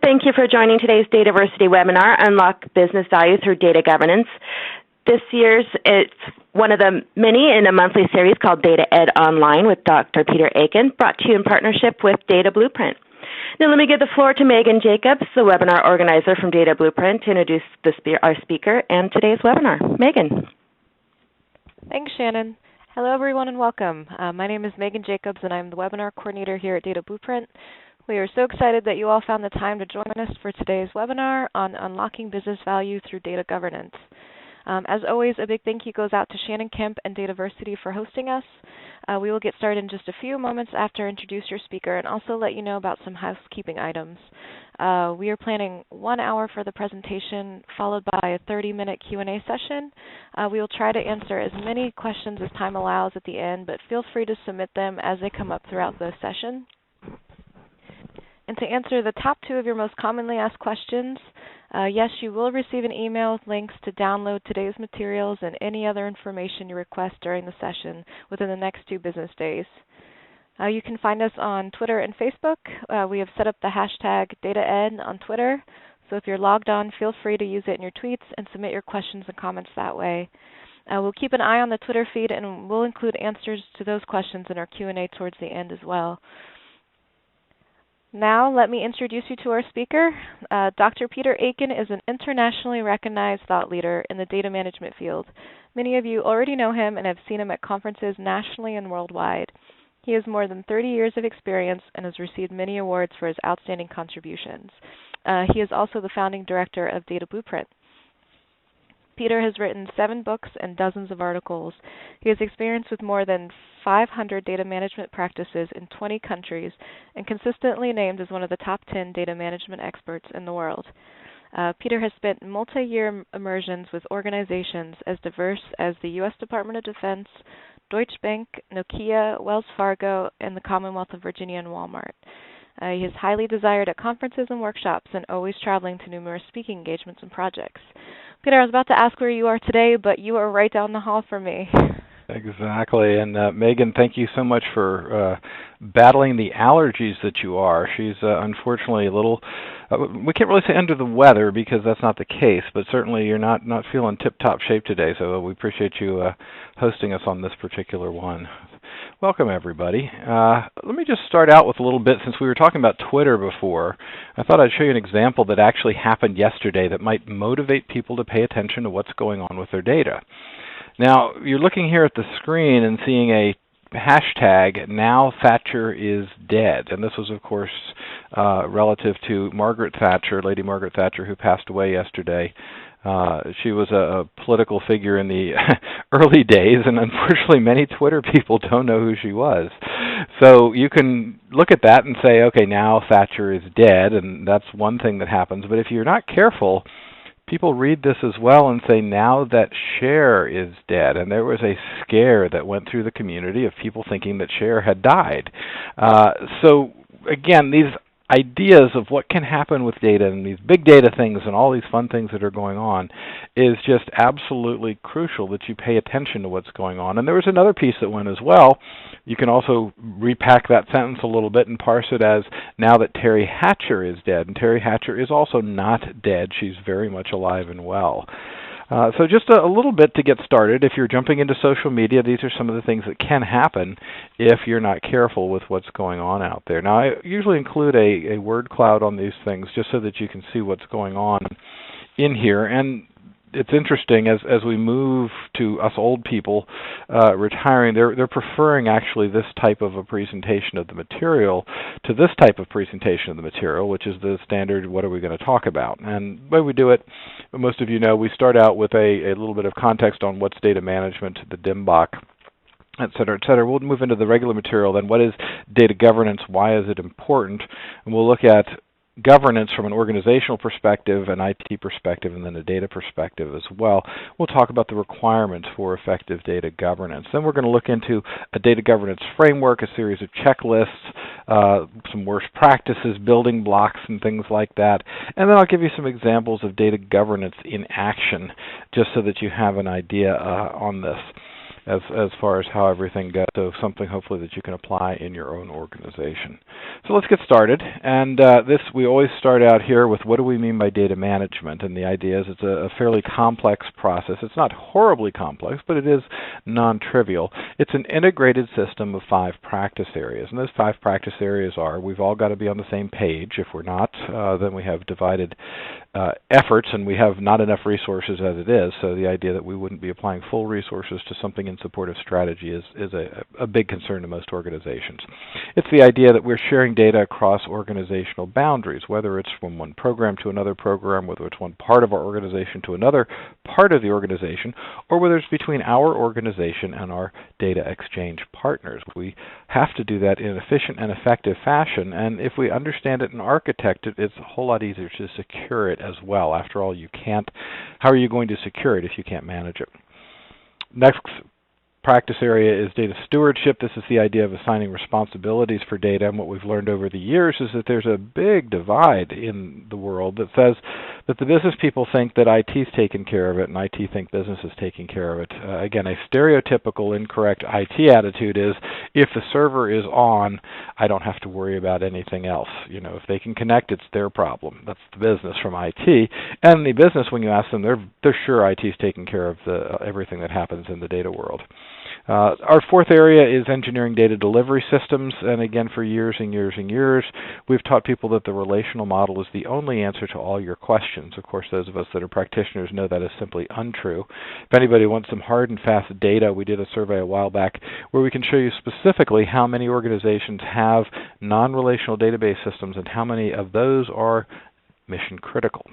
Thank you for joining today's Dataversity webinar, Unlock Business Value Through Data Governance. This year's, it's one of the many in a monthly series called Data Ed Online with Dr. Peter Aiken, brought to you in partnership with Data Blueprint. Now let me give the floor to Megan Jacobs, the webinar organizer from Data Blueprint, to introduce our speaker and today's webinar. Megan. Thanks, Shannon. Hello, everyone, and welcome. My name is Megan Jacobs, and I'm the webinar coordinator here at Data Blueprint. We are so excited that you all found the time to join us for today's webinar on unlocking business value through data governance. As always, a big thank you goes out to Shannon Kemp and Dataversity for hosting us. We will get started in just a few moments after I introduce your speaker and also let you know about some housekeeping items. We are planning 1 hour for the presentation, followed by a 30-minute Q&A session. We will try to answer as many questions as time allows at the end, but feel free to submit them as they come up throughout the session. And to answer the top 2 of your most commonly asked questions, yes, you will receive an email with links to download today's materials and any other information you request during the session within the next 2 business days. You can find us on Twitter and Facebook. We have set up the hashtag DataEd on Twitter, so if you're logged on, feel free to use it in your tweets and submit your questions and comments that way. We'll keep an eye on the Twitter feed, and we'll include answers to those questions in our Q&A towards the end as well. Now, let me introduce you to our speaker. Dr. Peter Aiken is an internationally recognized thought leader in the data management field. Many of you already know him and have seen him at conferences nationally and worldwide. He has more than 30 years of experience and has received many awards for his outstanding contributions. He is also the founding director of Data Blueprint. Peter has written 7 books and dozens of articles. He has experience with more than 500 data management practices in 20 countries and consistently named as one of the top 10 data management experts in the world. Peter has spent multi-year immersions with organizations as diverse as the U.S. Department of Defense, Deutsche Bank, Nokia, Wells Fargo, and the Commonwealth of Virginia and WAL-MART. He is highly desired at conferences and workshops and always traveling to numerous speaking engagements and projects. Peter, I was about to ask where you are today, but you are right down the hall from me. Exactly. And Megan, thank you so much for battling the allergies that you are. She's unfortunately a little, we can't really say under the weather because that's not the case, but certainly you're not feeling tip-top shape today, so we appreciate you hosting us on this particular one. Welcome, everybody. Let me just start out with a little bit, since we were talking about Twitter before. I thought I'd show you an example that actually happened yesterday that might motivate people to pay attention to what's going on with their data. Now, you're looking here at the screen and seeing a hashtag, Now Thatcher is Dead. And this was, of course, relative to Margaret Thatcher, Lady Margaret Thatcher, who passed away yesterday. She was a political figure in the early days, and unfortunately many Twitter people don't know who she was. So you can look at that and say, okay, now Thatcher is dead, and that's one thing that happens. But if you're not careful, people read this as well and say, now that Cher is dead. And there was a scare that went through the community of people thinking that Cher had died. So again, these ideas of what can happen with data and these big data things and all these fun things that are going on is just absolutely crucial that you pay attention to what's going on. And there was another piece that went as well. You can also repack that sentence a little bit and parse it as, now that Terry Hatcher is dead. And Terry Hatcher is also not dead. She's very much alive and well. So just a little bit to get started. If you're jumping into social media, these are some of the things that can happen if you're not careful with what's going on out there. Now, I usually include a word cloud on these things just so that you can see what's going on in here. And it's interesting, as we move to us old people retiring, they're preferring actually this type of a presentation of the material to this type of presentation of the material, which is the standard, what are we going to talk about? And the way we do it, most of you know, we start out with a little bit of context on what's data management, the DMBOK, et cetera, et cetera. We'll move into the regular material, then what is data governance, why is it important, and we'll look at governance from an organizational perspective, an IT perspective, and then a data perspective as well. We'll talk about the requirements for effective data governance. Then we're going to look into a data governance framework, a series of checklists, some worst practices, building blocks, and things like that. And then I'll give you some examples of data governance in action, just so that you have an idea on this. as far as how everything goes, so something hopefully that you can apply in your own organization. So let's get started, and we always start out here with what do we mean by data management, and the idea is it's a fairly complex process. It's not horribly complex, but it is non-trivial. It's an integrated system of 5 practice areas, and those 5 practice areas are, we've all got to be on the same page. If we're not, then we have divided efforts, and we have not enough resources as it is, so the idea that we wouldn't be applying full resources to something in support of strategy is a big concern to most organizations. It's the idea that we're sharing data across organizational boundaries, whether it's from one program to another program, whether it's one part of our organization to another part of the organization, or whether it's between our organization and our data exchange partners. We have to do that in an efficient and effective fashion, and if we understand it and architect it, it's a whole lot easier to secure it as well. After all, how are you going to secure it if you can't manage it? Next practice area is data stewardship. This is the idea of assigning responsibilities for data, and what we've learned over the years is that there's a big divide in the world that says that the business people think that IT's taking care of it, and IT think business is taking care of it. Again, a stereotypical incorrect IT attitude is, if the server is on, I don't have to worry about anything else. You know, if they can connect, it's their problem. That's the business from IT. And the business, when you ask them, they're sure IT's taking care of everything that happens in the data world. Our 4th area is engineering data delivery systems, and again, for years and years and years, we've taught people that the relational model is the only answer to all your questions. Of course, those of us that are practitioners know that is simply untrue. If anybody wants some hard and fast data, we did a survey a while back where we can show you specifically how many organizations have non-relational database systems and how many of those are mission critical.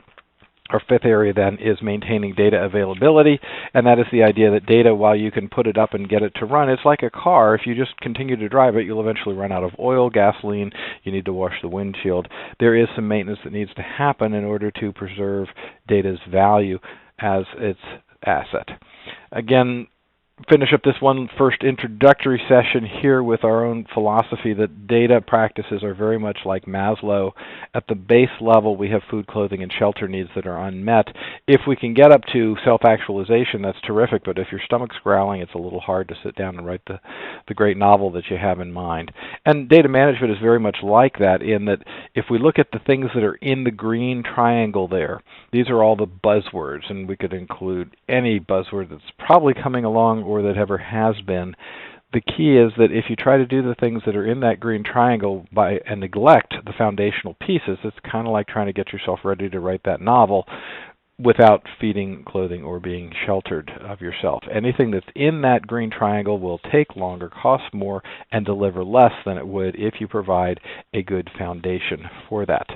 Our 5th area then is maintaining data availability, and that is the idea that data, while you can put it up and get it to run, it's like a car. If you just continue to drive it, you'll eventually run out of oil, gasoline, you need to wash the windshield. There is some maintenance that needs to happen in order to preserve data's value as its asset. Again, finish up this one first introductory session here with our own philosophy that data practices are very much like Maslow. At the base level, we have food, clothing, and shelter needs that are unmet. If we can get up to self-actualization, that's terrific, but if your stomach's growling, it's a little hard to sit down and write the great novel that you have in mind. And data management is very much like that, in that if we look at the things that are in the green triangle there, these are all the buzzwords, and we could include any buzzword that's probably coming along or that ever has been. The key is that if you try to do the things that are in that green triangle and neglect the foundational pieces, it's kind of like trying to get yourself ready to write that novel without feeding, clothing, or being sheltered of yourself. Anything that's in that green triangle will take longer, cost more, and deliver less than it would if you provide a good foundation for that.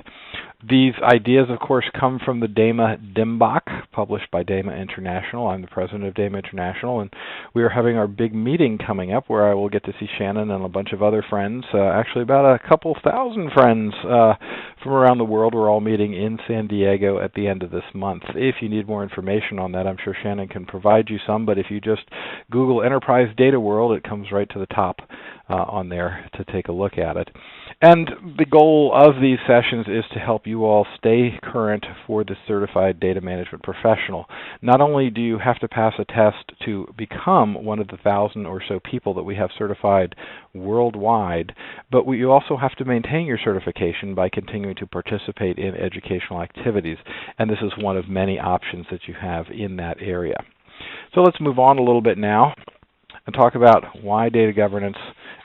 These ideas, of course, come from the DMBOK, published by DAMA International. I'm the president of DAMA International, and we are having our big meeting coming up where I will get to see Shannon and a bunch of other friends, actually about a couple thousand friends from around the world. We're all meeting in San Diego at the end of this month. If you need more information on that, I'm sure Shannon can provide you some, but if you just Google Enterprise Data World, it comes right to the top on there to take a look at it. And the goal of these sessions is to help you all stay current for the certified data management professional. Not only do you have to pass a test to become one of the 1,000 or so people that we have certified worldwide, but you also have to maintain your certification by continuing to participate in educational activities. And this is one of many options that you have in that area. So let's move on a little bit now and talk about why data governance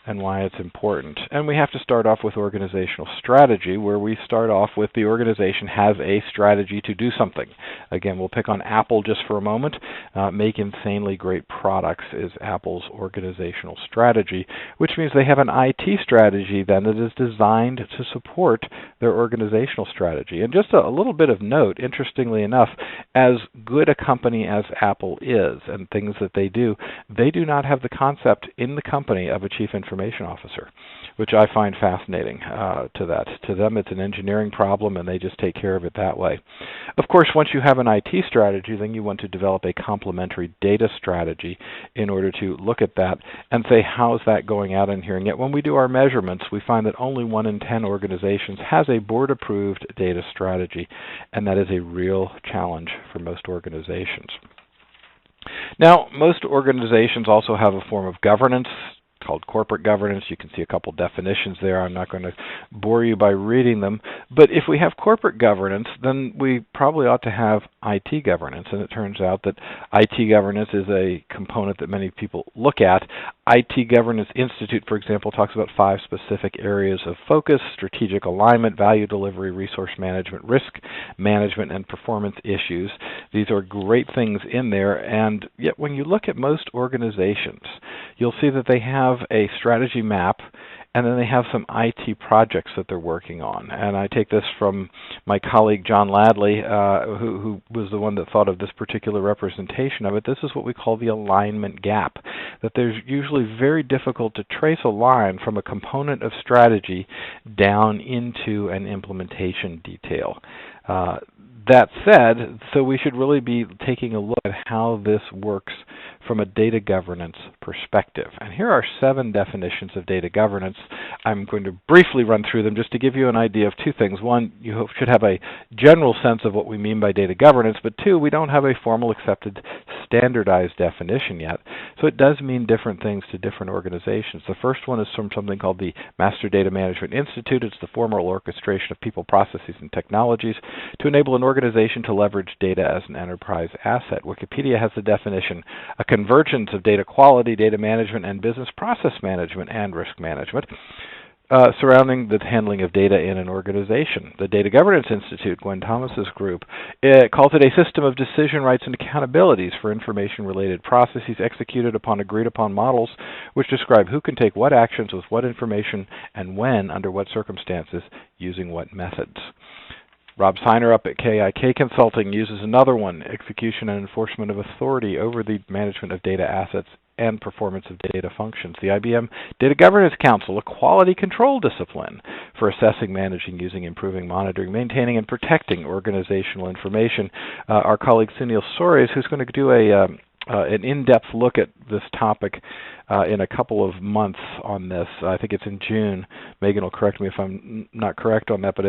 and why it's important. And we have to start off with organizational strategy, where we start off with the organization has a strategy to do something. Again, we'll pick on Apple just for a moment. Make insanely great products is Apple's organizational strategy, which means they have an IT strategy then that is designed to support their organizational strategy. And just a little bit of note, interestingly enough, as good a company as Apple is and things that they do not have the concept in the company of a chief information officer, which I find fascinating to that. To them, it's an engineering problem, and they just take care of it that way. Of course, once you have an IT strategy, then you want to develop a complementary data strategy in order to look at that and say, how is that going out in here? And yet, when we do our measurements, we find that only 1 in 10 organizations has a board-approved data strategy, and that is a real challenge for most organizations. Now, most organizations also have a form of governance called corporate governance. You can see a couple definitions there. I'm not going to bore you by reading them. But if we have corporate governance, then we probably ought to have IT governance. And it turns out that IT governance is a component that many people look at. IT Governance Institute, for example, talks about 5 specific areas of focus: strategic alignment, value delivery, resource management, risk management, and performance issues. These are great things in there, and yet when you look at most organizations, you'll see that they have a strategy map, and then they have some IT projects that they're working on. And I take this from my colleague John Ladley, who was the one that thought of this particular representation of it. This is what we call the alignment gap, that there's usually very difficult to trace a line from a component of strategy down into an implementation detail. That said, so we should really be taking a look at how this works from a data governance perspective. And here are 7 definitions of data governance. I'm going to briefly run through them just to give you an idea of 2 things. One, you should have a general sense of what we mean by data governance, but 2, we don't have a formal accepted standardized definition yet. So it does mean different things to different organizations. The first one is from something called the Master Data Management Institute. It's the formal orchestration of people, processes, and technologies to enable an organization to leverage data as an enterprise asset. Wikipedia has the definition: a convergence of data quality, data management, and business process management and risk management surrounding the handling of data in an organization. The Data Governance Institute, Gwen Thomas's group, calls it a system of decision rights and accountabilities for information-related processes executed upon agreed-upon models which describe who can take what actions with what information and when, under what circumstances, using what methods. Rob Seiner up at KIK Consulting uses another one: execution and enforcement of authority over the management of data assets and performance of data functions. The IBM Data Governance Council, a quality control discipline for assessing, managing, using, improving, monitoring, maintaining, and protecting organizational information. Our colleague Sunil Sores, who's going to do an in-depth look at this topic in a couple of months on this. I think it's in June. Megan will correct me if I'm not correct on that, but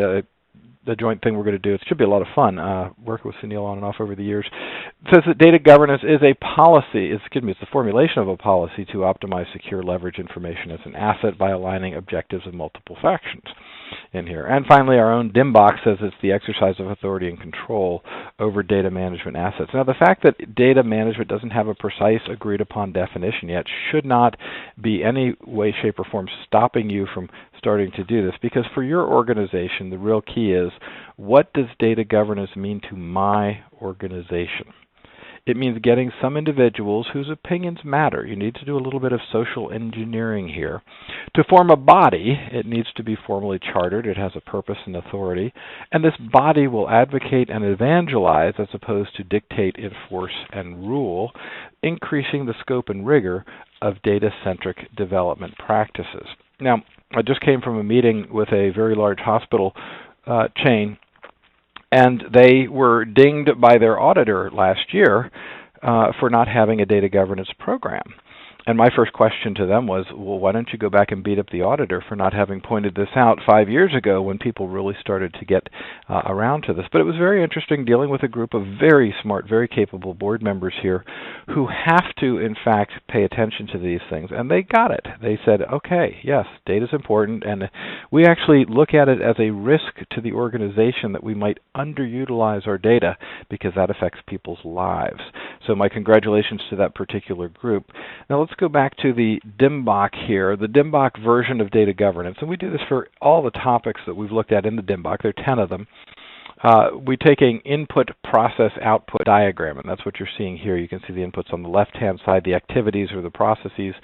the joint thing we're going to do, it should be a lot of fun, working with Sunil on and off over the years. It says that data governance is a policy, it's the formulation of a policy to optimize, secure, leverage information as an asset by aligning objectives of multiple factions in here. And finally, our own DMBOK says it's the exercise of authority and control over data management assets. Now, the fact that data management doesn't have a precise agreed-upon definition yet should not be any way, shape, or form stopping you from starting to do this, because for your organization, the real key is, what does data governance mean to my organization? It means getting some individuals whose opinions matter. You need to do a little bit of social engineering here. To form a body, it needs to be formally chartered. It has a purpose and authority. And this body will advocate and evangelize as opposed to dictate, enforce, and rule, increasing the scope and rigor of data-centric development practices. Now, I just came from a meeting with a very large hospital chain, and they were dinged by their auditor last year for not having a data governance program. And my first question to them was, well, why don't you go back and beat up the auditor for not having pointed this out 5 years ago when people really started to get around to this? But it was very interesting dealing with a group of very smart, very capable board members here who have to, in fact, pay attention to these things. And they got it. They said, okay, yes, data is important, and we actually look at it as a risk to the organization that we might underutilize our data because that affects people's lives. So my congratulations to that particular group. Now let's go back to the DMBOK here, the DMBOK version of data governance. And we do this for all the topics that we've looked at in the DMBOK. There are 10 of them. We take an input, process, output diagram, and that's what you're seeing here. You can see the inputs on the left-hand side, the activities or the processes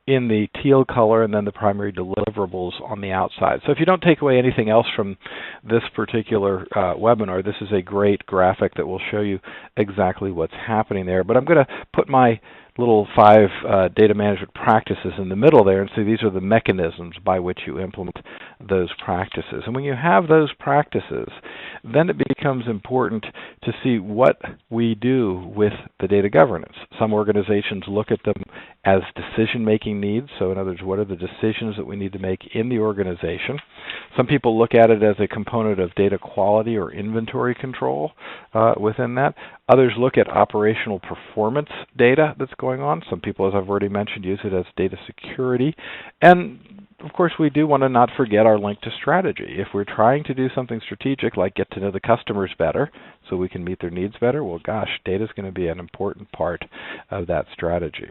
in the teal color, and then the primary deliverables on the outside. So if you don't take away anything else from this particular webinar, this is a great graphic that will show you exactly what's happening there. But I'm going to put my little 5 data management practices in the middle there, and so these are the mechanisms by which you implement those practices. And when you have those practices, then it becomes important to see what we do with the data governance. Some organizations look at them as decision-making needs, so in other words, what are the decisions that we need to make in the organization? Some people look at it as a component of data quality or inventory control within that. Others look at operational performance data that's going on. Some people, as I've already mentioned, use it as data security. And of course, we do want to not forget our link to strategy. If we're trying to do something strategic, like get to know the customers better so we can meet their needs better, well, gosh, data is going to be an important part of that strategy.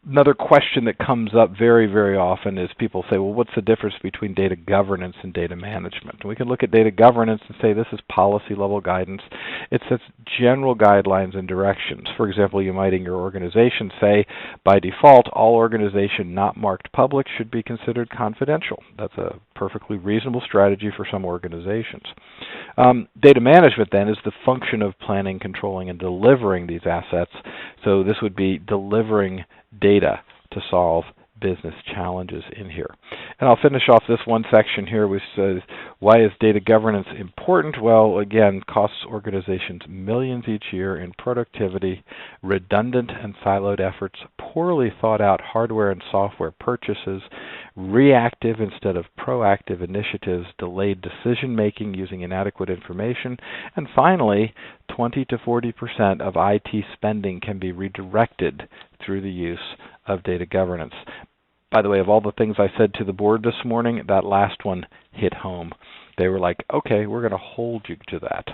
Another question that comes up very, very often is people say, well, what's the difference between data governance and data management? And we can look at data governance and say this is policy level guidance. It sets general guidelines and directions. For example, you might in your organization say, by default, all organization not marked public should be considered confidential. That's a perfectly reasonable strategy for some organizations. Data management then is the function of planning, controlling, and delivering these assets. So this would be delivering data to solve business challenges in here. And I'll finish off this one section here which says, why is data governance important? Well, again, costs organizations millions each year in productivity, redundant and siloed efforts, poorly thought out hardware and software purchases, reactive instead of proactive initiatives, delayed decision making using inadequate information, and finally, 20 to 40% of IT spending can be redirected through the use of data governance. By the way, of all the things I said to the board this morning, that last one hit home. They were like, okay, we're going to hold you to that.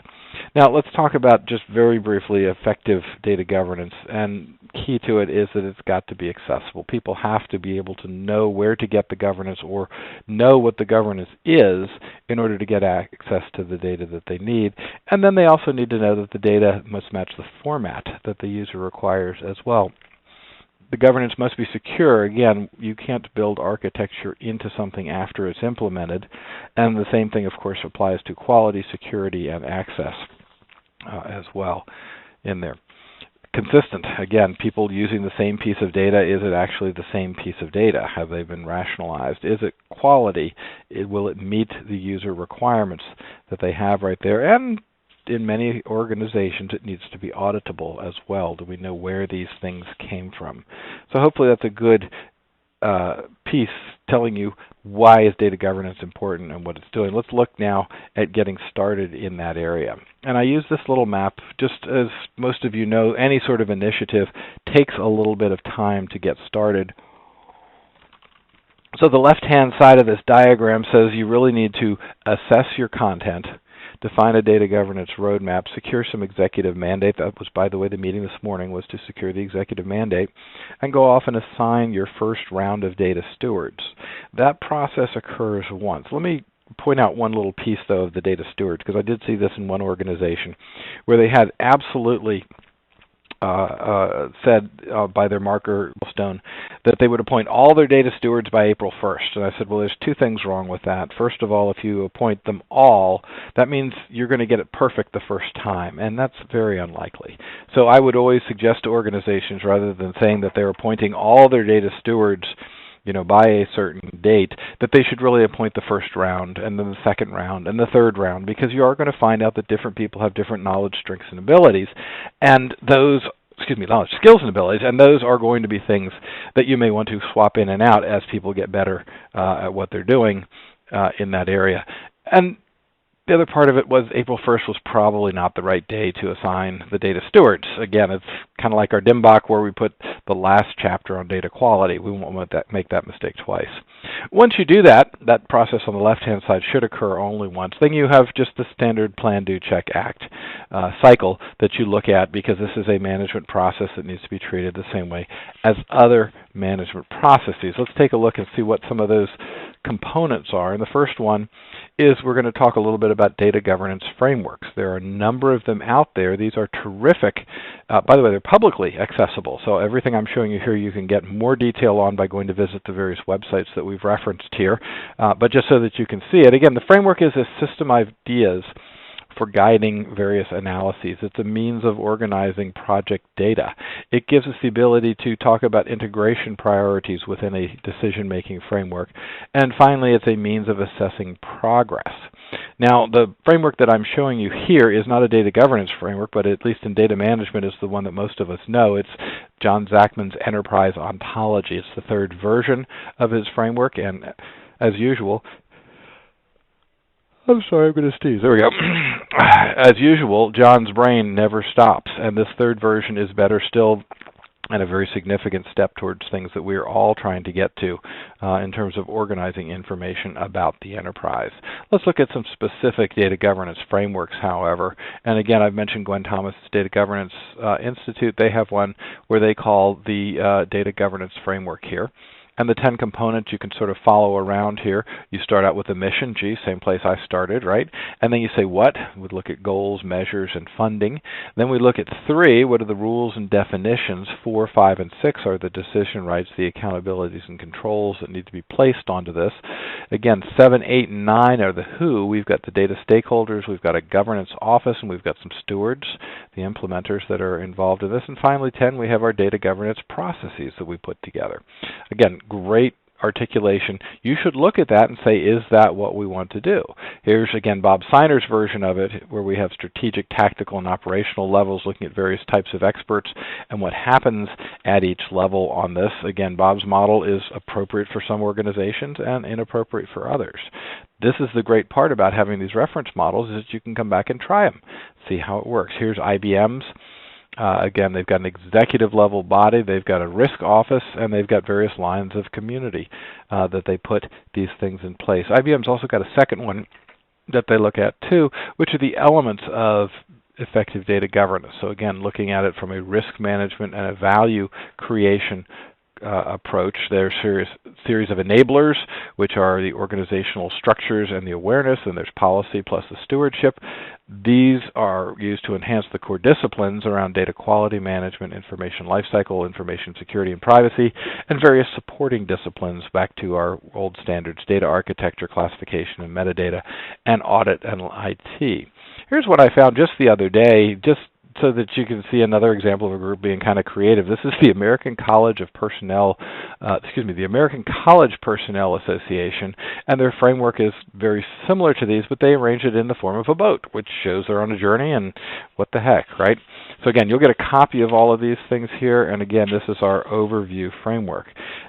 Now, let's talk about just very briefly effective data governance. And key to it is that it's got to be accessible. People have to be able to know where to get the governance or know what the governance is in order to get access to the data that they need. And then they also need to know that the data must match the format that the user requires as well. The governance must be secure. Again, you can't build architecture into something after it's implemented. And the same thing, of course, applies to quality, security, and access as well in there. Consistent. Again, people using the same piece of data, is it actually the same piece of data? Have they been rationalized? Is it quality? Will it meet the user requirements that they have right there? And in many organizations, it needs to be auditable as well. Do we know where these things came from? So hopefully that's a good piece telling you why is data governance important and what it's doing. Let's look now at getting started in that area. And I use this little map. Just as most of you know, any sort of initiative takes a little bit of time to get started. So the left-hand side of this diagram says you really need to assess your content, define a data governance roadmap, secure some executive mandate. That was, by the way, the meeting this morning was to secure the executive mandate, and go off and assign your first round of data stewards. That process occurs once. Let me point out one little piece, though, of the data stewards, because I did see this in one organization where they had absolutely said by their marker milestone that they would appoint all their data stewards by April 1st. And I said, well, there's two things wrong with that. First of all, if you appoint them all, that means you're going to get it perfect the first time, and that's very unlikely. So I would always suggest to organizations, rather than saying that they're appointing all their data stewards by a certain date, that they should really appoint the first round, and then the second round, and the third round, because you are going to find out that different people have different knowledge, strengths, and abilities, and those, knowledge, skills, and abilities, and those are going to be things that you may want to swap in and out as people get better at what they're doing in that area. And the other part of it was April 1st was probably not the right day to assign the data stewards. Again, it's kind of like our DMBOK where we put the last chapter on data quality. We won't make that mistake twice. Once you do that, that process on the left-hand side should occur only once. Then you have just the standard plan, do, check, act cycle that you look at, because this is a management process that needs to be treated the same way as other management processes. Let's take a look and see what some of those components are. And the first one is we're going to talk a little bit about data governance frameworks. There are a number of them out there. These are terrific. By the way, they're publicly accessible. So everything I'm showing you here you can get more detail on by going to visit the various websites that we've referenced here. But just so that you can see it, again, the framework is a system of ideas for guiding various analyses. It's a means of organizing project data. It gives us the ability to talk about integration priorities within a decision-making framework. And finally, it's a means of assessing progress. Now, the framework that I'm showing you here is not a data governance framework, but at least in data management is the one that most of us know. It's John Zachman's Enterprise Ontology. It's the third version of his framework, and as usual, I'm sorry, I'm going to sneeze. There we go. As usual, John's brain never stops, and this third version is better still and a very significant step towards things that we're all trying to get to in terms of organizing information about the enterprise. Let's look at some specific data governance frameworks, however. And again, I've mentioned Gwen Thomas' Data Governance Institute. They have one where they call the Data Governance Framework here. And the 10 components you can sort of follow around here. You start out with a mission, gee, same place I started, right? And then you say what? We look at goals, measures, and funding. Then we look at 3, what are the rules and definitions? 4, 5, and 6 are the decision rights, the accountabilities and controls that need to be placed onto this. Again, 7, 8, and 9 are the who. We've got the data stakeholders, we've got a governance office, and we've got some stewards, the implementers that are involved in this. And finally, 10, we have our data governance processes that we put together. Again, great articulation. You should look at that and say, is that what we want to do? Here's, again, Bob Siner's version of it, where we have strategic, tactical, and operational levels looking at various types of experts and what happens at each level on this. Again, Bob's model is appropriate for some organizations and inappropriate for others. This is the great part about having these reference models, is that you can come back and try them, see how it works. Here's IBM's. Again, they've got an executive level body, they've got a risk office, and they've got various lines of community that they put these things in place. IBM's also got a second one that they look at too, which are the elements of effective data governance. So again, looking at it from a risk management and a value creation approach. There's a series of enablers, which are the organizational structures and the awareness, and there's policy plus the stewardship. These are used to enhance the core disciplines around data quality management, information lifecycle, information security and privacy, and various supporting disciplines back to our old standards, data architecture, classification, and metadata, and audit and IT. Here's what I found just the other day, just so that you can see another example of a group being kind of creative. This is the American College Personnel Association, and their framework is very similar to these, but they arrange it in the form of a boat, which shows they're on a journey, and what the heck, right? So again, you'll get a copy of all of these things here, and again, this is our overview framework.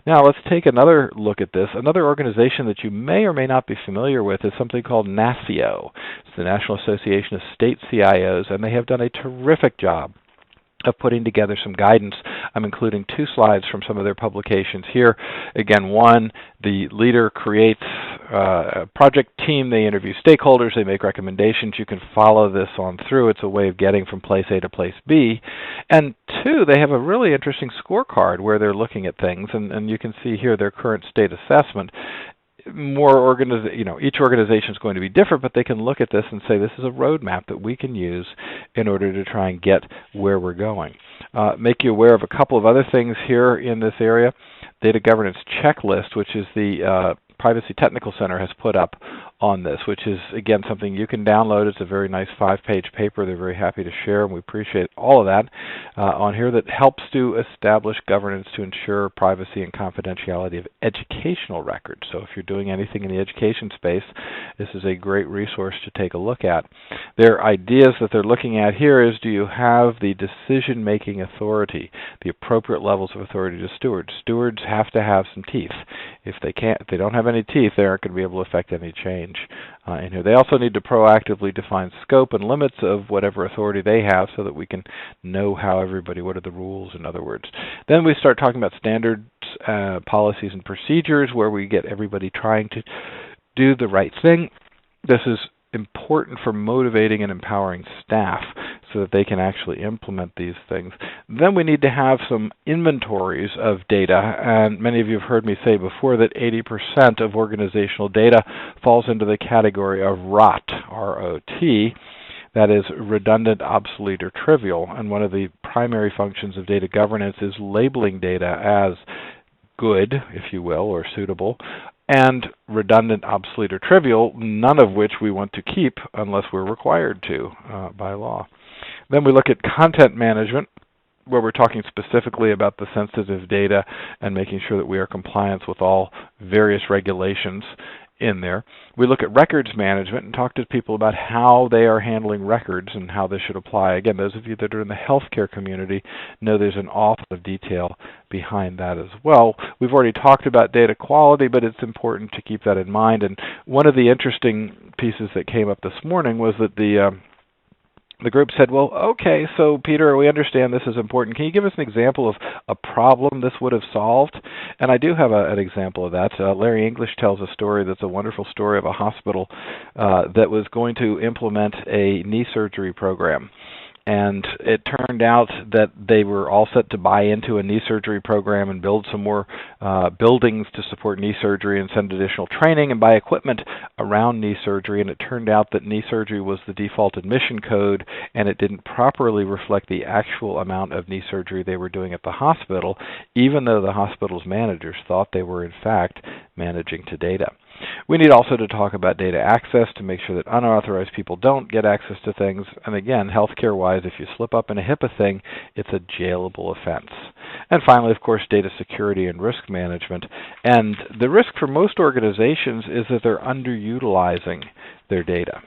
Now let's take another look at this. Another organization that you may or may not be familiar with is something called NASCIO. It's the National Association of State CIOs, and they have done a terrific job of putting together some guidance. I'm including 2 slides from some of their publications here. Again, one, the leader creates a project team, they interview stakeholders, they make recommendations. You can follow this on through. It's a way of getting from place A to place B. And 2, they have a really interesting scorecard where they're looking at things, and you can see here their current state assessment. Each organization is going to be different, but they can look at this and say this is a roadmap that we can use in order to try and get where we're going. Make you aware of a couple of other things here in this area. Data Governance Checklist, which is the Privacy Technical Center has put up on this, which is, again, something you can download. It's a very nice 5-page paper. They're very happy to share, and we appreciate all of that on here that helps to establish governance to ensure privacy and confidentiality of educational records. So if you're doing anything in the education space, this is a great resource to take a look at. Their ideas that they're looking at here is, do you have the decision-making authority, the appropriate levels of authority to stewards? Stewards have to have some teeth. If they don't have any teeth, they aren't going to be able to affect any change in here. They also need to proactively define scope and limits of whatever authority they have so that we can know what are the rules, in other words. Then we start talking about standards, policies, and procedures where we get everybody trying to do the right thing. This is important for motivating and empowering staff so that they can actually implement these things. Then we need to have some inventories of data, and many of you have heard me say before that 80% of organizational data falls into the category of ROT, R-O-T, that is redundant, obsolete, or trivial, and one of the primary functions of data governance is labeling data as good, if you will, or suitable, and redundant, obsolete, or trivial, none of which we want to keep unless we're required to by law. Then we look at content management, where we're talking specifically about the sensitive data and making sure that we are compliant with all various regulations in there. We look at records management and talk to people about how they are handling records and how this should apply. Again, those of you that are in the healthcare community know there's an awful lot of detail behind that as well. We've already talked about data quality, but it's important to keep that in mind. And one of the interesting pieces that came up this morning was that the group said, well, okay, so Peter, we understand this is important. Can you give us an example of a problem this would have solved? And I do have an example of that. Larry English tells a story that's a wonderful story of a hospital that was going to implement a knee surgery program. And it turned out that they were all set to buy into a knee surgery program and build some more buildings to support knee surgery and send additional training and buy equipment around knee surgery. And it turned out that knee surgery was the default admission code, and it didn't properly reflect the actual amount of knee surgery they were doing at the hospital, even though the hospital's managers thought they were in fact managing to data. We need also to talk about data access to make sure that unauthorized people don't get access to things. And again, healthcare-wise, if you slip up in a HIPAA thing, it's a jailable offense. And finally, of course, data security and risk management. And the risk for most organizations is that they're underutilizing their data.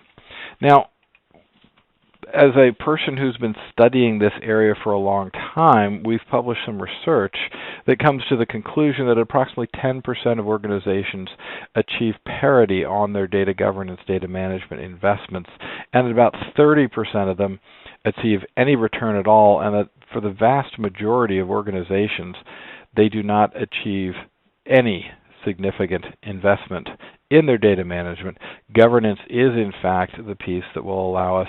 Now, as a person who's been studying this area for a long time, we've published some research that comes to the conclusion that approximately 10% of organizations achieve parity on their data governance, data management investments, and about 30% of them achieve any return at all, and that for the vast majority of organizations, they do not achieve any significant investment in their data management. Governance is, in fact, the piece that will allow us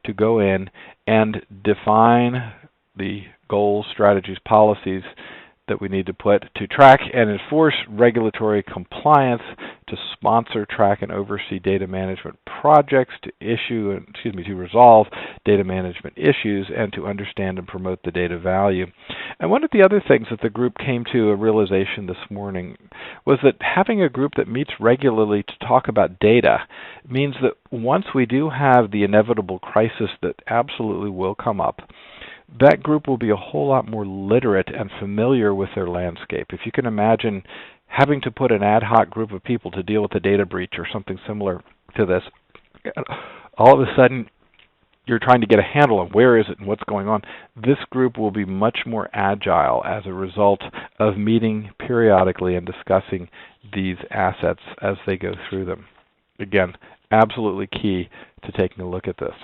to go in and define the goals, strategies, policies that we need to put to track and enforce regulatory compliance, to sponsor, track, and oversee data management projects, to resolve data management issues, and to understand and promote the data value. And one of the other things that the group came to a realization this morning was that having a group that meets regularly to talk about data means that once we do have the inevitable crisis that absolutely will come up, that group will be a whole lot more literate and familiar with their landscape. If you can imagine having to put an ad hoc group of people to deal with a data breach or something similar to this, all of a sudden you're trying to get a handle on where is it and what's going on. This group will be much more agile as a result of meeting periodically and discussing these assets as they go through them. Again, absolutely key to taking a look at this.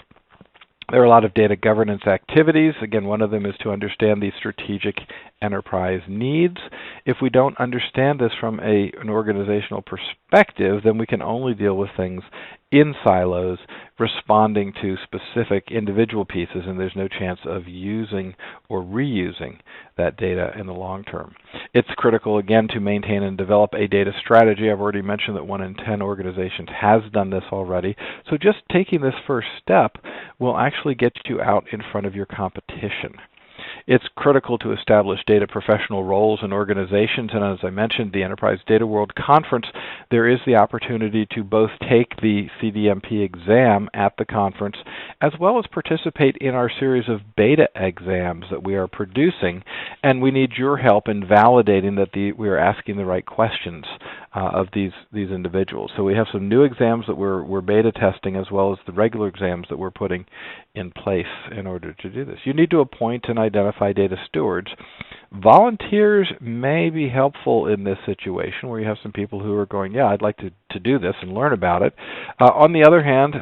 There are a lot of data governance activities. Again, one of them is to understand the strategic enterprise needs. If we don't understand this from an organizational perspective, then we can only deal with things in silos, responding to specific individual pieces, and there's no chance of using or reusing that data in the long term. It's critical, again, to maintain and develop a data strategy. I've already mentioned that 1 in 10 organizations has done this already. So just taking this first step will actually get you out in front of your competition. It's critical to establish data professional roles in organizations, and as I mentioned, the Enterprise Data World Conference, there is the opportunity to both take the CDMP exam at the conference as well as participate in our series of beta exams that we are producing, and we need your help in validating that we are asking the right questions of these individuals. So we have some new exams that we're beta testing, as well as the regular exams that we're putting in place in order to do this. You need to appoint and identify data stewards. Volunteers may be helpful in this situation where you have some people who are going, yeah, I'd like to do this and learn about it. On the other hand,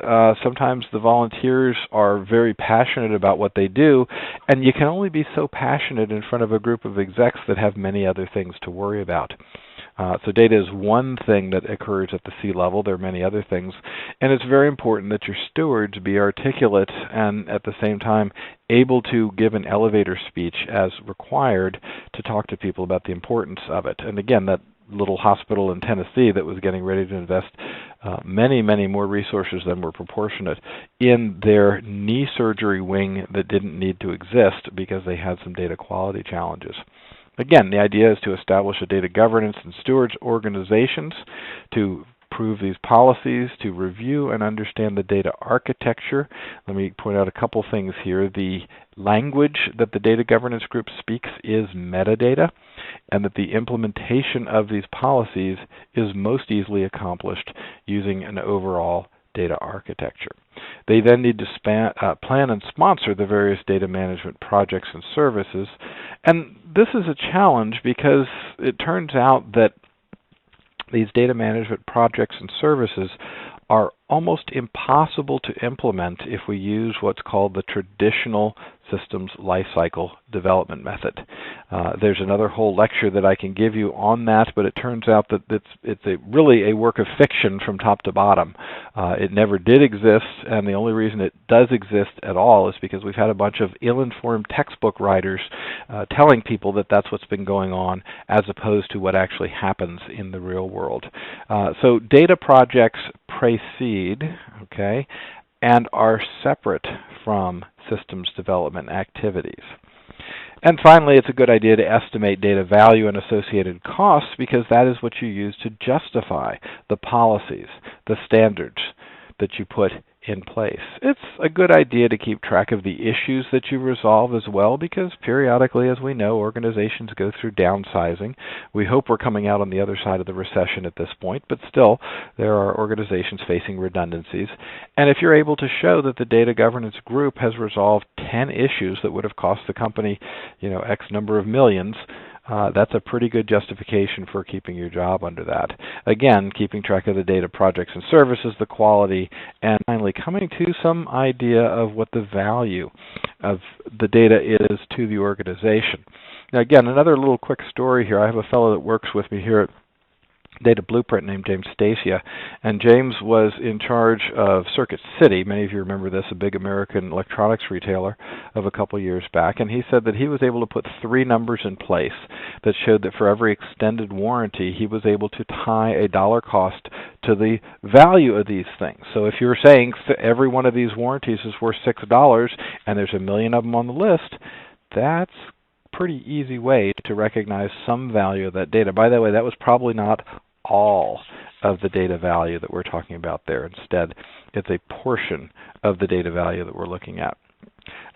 sometimes the volunteers are very passionate about what they do, and you can only be so passionate in front of a group of execs that have many other things to worry about. So data is one thing that occurs at the C-level. There are many other things. And it's very important that your stewards be articulate and at the same time able to give an elevator speech as required to talk to people about the importance of it. And again, that little hospital in Tennessee that was getting ready to invest many, many more resources than were proportionate in their knee surgery wing that didn't need to exist because they had some data quality challenges. Again, the idea is to establish a data governance and stewards organizations to approve these policies, to review and understand the data architecture. Let me point out a couple things here. The language that the data governance group speaks is metadata, and that the implementation of these policies is most easily accomplished using an overall data architecture. They then need to plan and sponsor the various data management projects and services. And this is a challenge because it turns out that these data management projects and services are almost impossible to implement if we use what's called the traditional systems lifecycle development method. There's another whole lecture that I can give you on that, but it turns out that it's really a work of fiction from top to bottom. It never did exist, and the only reason it does exist at all is because we've had a bunch of ill-informed textbook writers telling people that that's what's been going on, as opposed to what actually happens in the real world. So data projects precede, okay, and are separate from systems development activities. And finally, it's a good idea to estimate data value and associated costs, because that is what you use to justify the policies, the standards that you put in place. It's a good idea to keep track of the issues that you resolve as well, because periodically, as we know, organizations go through downsizing. We hope we're coming out on the other side of the recession at this point, but still, there are organizations facing redundancies. And if you're able to show that the data governance group has resolved 10 issues that would have cost the company, X number of millions, that's a pretty good justification for keeping your job under that. Again, keeping track of the data projects and services, the quality, and finally coming to some idea of what the value of the data is to the organization. Now again, another little quick story here. I have a fellow that works with me here at Data Blueprint named James Stacia, and James was in charge of Circuit City. Many of you remember this, a big American electronics retailer of a couple years back, and he said that he was able to put 3 numbers in place that showed that for every extended warranty he was able to tie a dollar cost to the value of these things. So if you're saying every one of these warranties is worth $6 and there's 1 million of them on the list, that's pretty easy way to recognize some value of that data. By the way, that was probably not all of the data value that we're talking about there. Instead, it's a portion of the data value that we're looking at.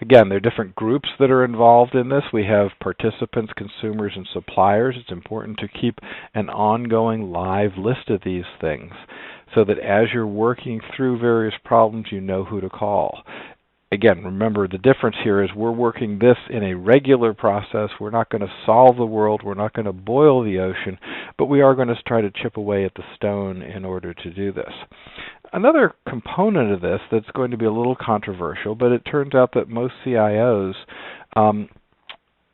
Again, there are different groups that are involved in this. We have participants, consumers, and suppliers. It's important to keep an ongoing live list of these things so that as you're working through various problems, you know who to call. Again, remember the difference here is we're working this in a regular process. We're not going to solve the world. We're not going to boil the ocean, but we are going to try to chip away at the stone in order to do this. Another component of this that's going to be a little controversial, but it turns out that most CIOs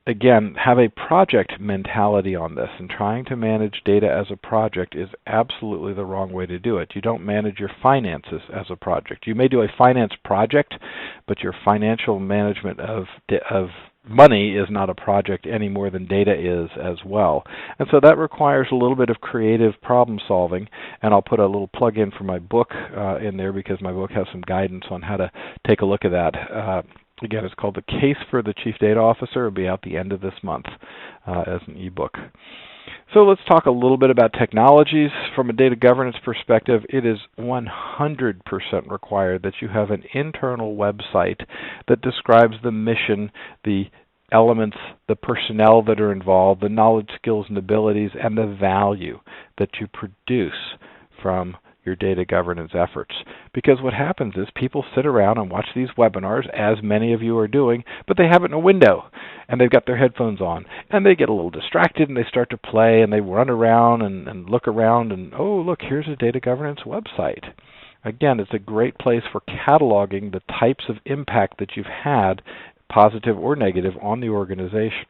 again, have a project mentality on this, and trying to manage data as a project is absolutely the wrong way to do it. You don't manage your finances as a project. You may do a finance project, but your financial management of money is not a project any more than data is as well. And so that requires a little bit of creative problem solving, and I'll put a little plug in for my book in there, because my book has some guidance on how to take a look at that. Again, it's called The Case for the Chief Data Officer. It'll be out the end of this month as an ebook. So let's talk a little bit about technologies. From a data governance perspective, it is 100% required that you have an internal website that describes the mission, the elements, the personnel that are involved, the knowledge, skills, and abilities, and the value that you produce from your data governance efforts. Because what happens is people sit around and watch these webinars, as many of you are doing, but they have it in a window, and they've got their headphones on, and they get a little distracted, and they start to play, and they run around and look around, and oh, look, here's a data governance website. Again, it's a great place for cataloging the types of impact that you've had, positive or negative, on the organization.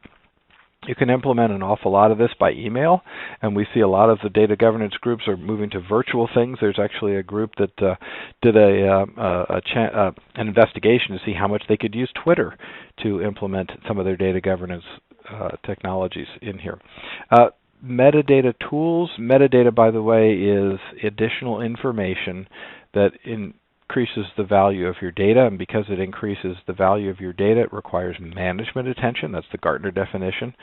You can implement an awful lot of this by email, and we see a lot of the data governance groups are moving to virtual things. There's actually a group that did an investigation to see how much they could use Twitter to implement some of their data governance technologies in here. Metadata tools. Metadata, by the way, is additional information that increases the value of your data, and because it increases the value of your data, it requires management attention. That's the Gartner definition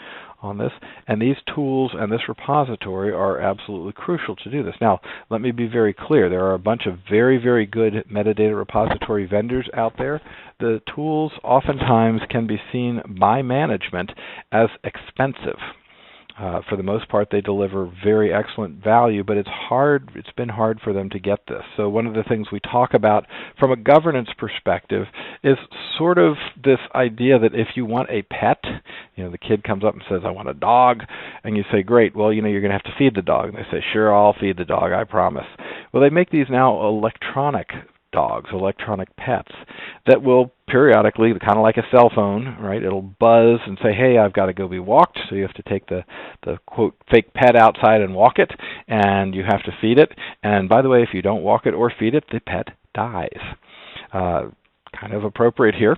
on this. And these tools and this repository are absolutely crucial to do this. Now, let me be very clear. There are a bunch of very, very good metadata repository vendors out there. The tools oftentimes can be seen by management as expensive. For the most part, they deliver very excellent value, but it's been hard for them to get this. So one of the things we talk about from a governance perspective is sort of this idea that if you want a pet, the kid comes up and says, I want a dog, and you say, great, well, you're going to have to feed the dog. And they say, sure, I'll feed the dog, I promise. Well, they make these now electronic dogs, electronic pets, that will periodically, kind of like a cell phone, right? It'll buzz and say, hey, I've got to go be walked. So you have to take the quote, fake pet outside and walk it, and you have to feed it. And by the way, if you don't walk it or feed it, the pet dies. Kind of appropriate here.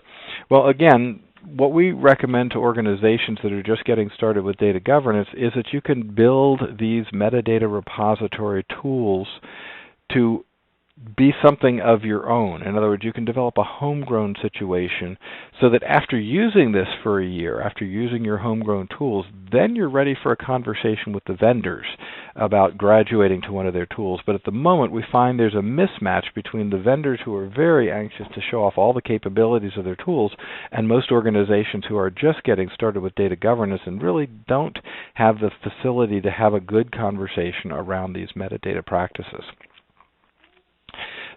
Well, again, what we recommend to organizations that are just getting started with data governance is that you can build these metadata repository tools to be something of your own. In other words, you can develop a homegrown situation so that after using this for a year, after using your homegrown tools, then you're ready for a conversation with the vendors about graduating to one of their tools. But at the moment, we find there's a mismatch between the vendors who are very anxious to show off all the capabilities of their tools and most organizations who are just getting started with data governance and really don't have the facility to have a good conversation around these metadata practices.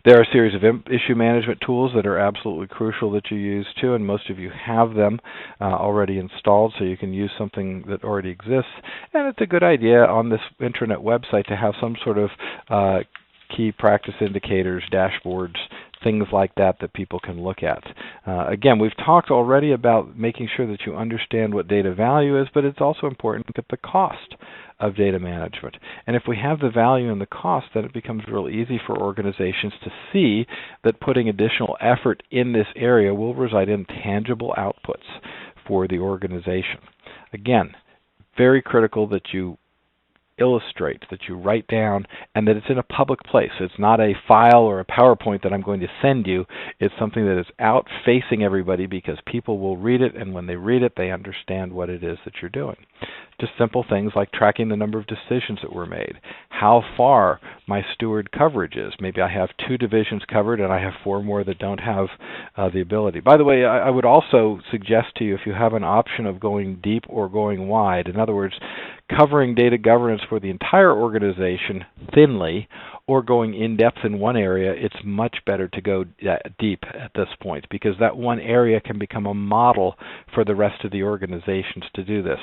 There are a series of issue management tools that are absolutely crucial that you use too, and most of you have them already installed, so you can use something that already exists. And it's a good idea on this Intranet website to have some sort of key practice indicators, dashboards, things like that people can look at. Again, we've talked already about making sure that you understand what data value is, but it's also important to look at the cost of data management. And if we have the value and the cost, then it becomes real easy for organizations to see that putting additional effort in this area will result in tangible outputs for the organization. Again, very critical that you illustrate, that you write down, and that it's in a public place. It's not a file or a PowerPoint that I'm going to send you. It's something that is out facing everybody because people will read it, and when they read it, they understand what it is that you're doing. Just simple things like tracking the number of decisions that were made, how far my steward coverage is. Maybe I have 2 divisions covered and I have 4 more that don't have the ability. By the way, I would also suggest to you, if you have an option of going deep or going wide, in other words, covering data governance for the entire organization thinly or going in-depth in one area, it's much better to go deep at this point because that one area can become a model for the rest of the organizations to do this.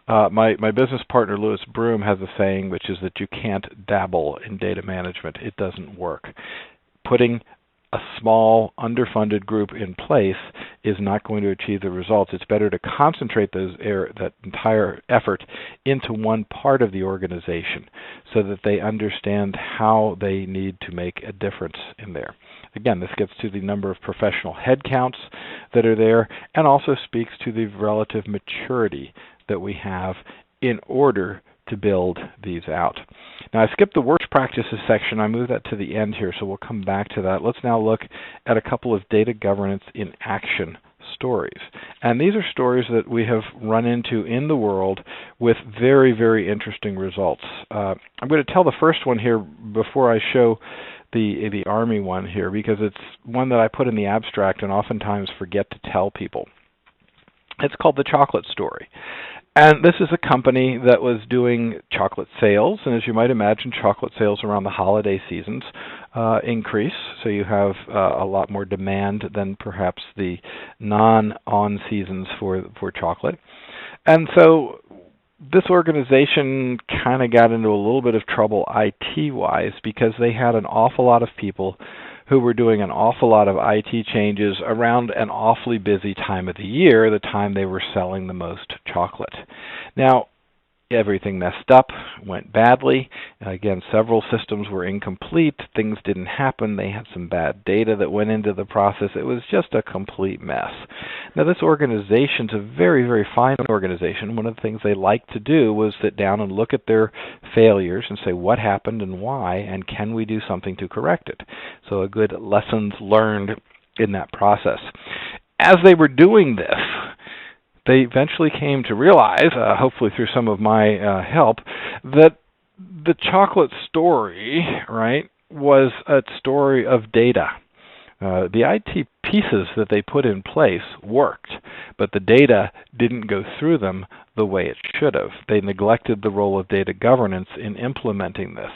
My business partner, Louis Broom, has a saying, which is that you can't dabble in data management. It doesn't work. Putting a small, underfunded group in place is not going to achieve the results. It's better to concentrate that entire effort into one part of the organization so that they understand how they need to make a difference in there. Again, this gets to the number of professional headcounts that are there and also speaks to the relative maturity that we have in order to build these out. Now, I skipped the worst practices section. I moved that to the end here, so we'll come back to that. Let's now look at a couple of data governance in action stories. And these are stories that we have run into in the world with very, very interesting results. I'm going to tell the first one here before I show the Army one here because it's one that I put in the abstract and oftentimes forget to tell people. It's called The Chocolate Story. And this is a company that was doing chocolate sales, and as you might imagine, chocolate sales around the holiday seasons increase, so you have a lot more demand than perhaps the non-on seasons for chocolate. And so this organization kind of got into a little bit of trouble IT-wise because they had an awful lot of people who were doing an awful lot of IT changes around an awfully busy time of the year, the time they were selling the most chocolate. Now, Everything messed up, went badly. Again, several systems were incomplete. Things didn't happen. They had some bad data that went into the process. It was just a complete mess. Now, this organization's a very, very fine organization. One of the things they liked to do was sit down and look at their failures and say what happened and why, and can we do something to correct it? So a good lessons learned in that process. As they were doing this, they eventually came to realize, hopefully through some of my help, that the chocolate story, right, was a story of data. The IT pieces that they put in place worked, but the data didn't go through them the way it should have. They neglected the role of data governance in implementing this.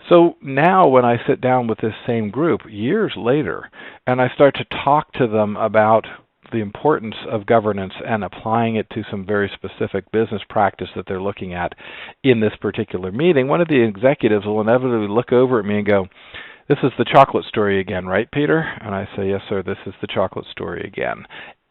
So now when I sit down with this same group years later and I start to talk to them about the importance of governance and applying it to some very specific business practice that they're looking at in this particular meeting, one of the executives will inevitably look over at me and go, "This is the chocolate story again, right, Peter?" And I say, "Yes, sir, this is the chocolate story again."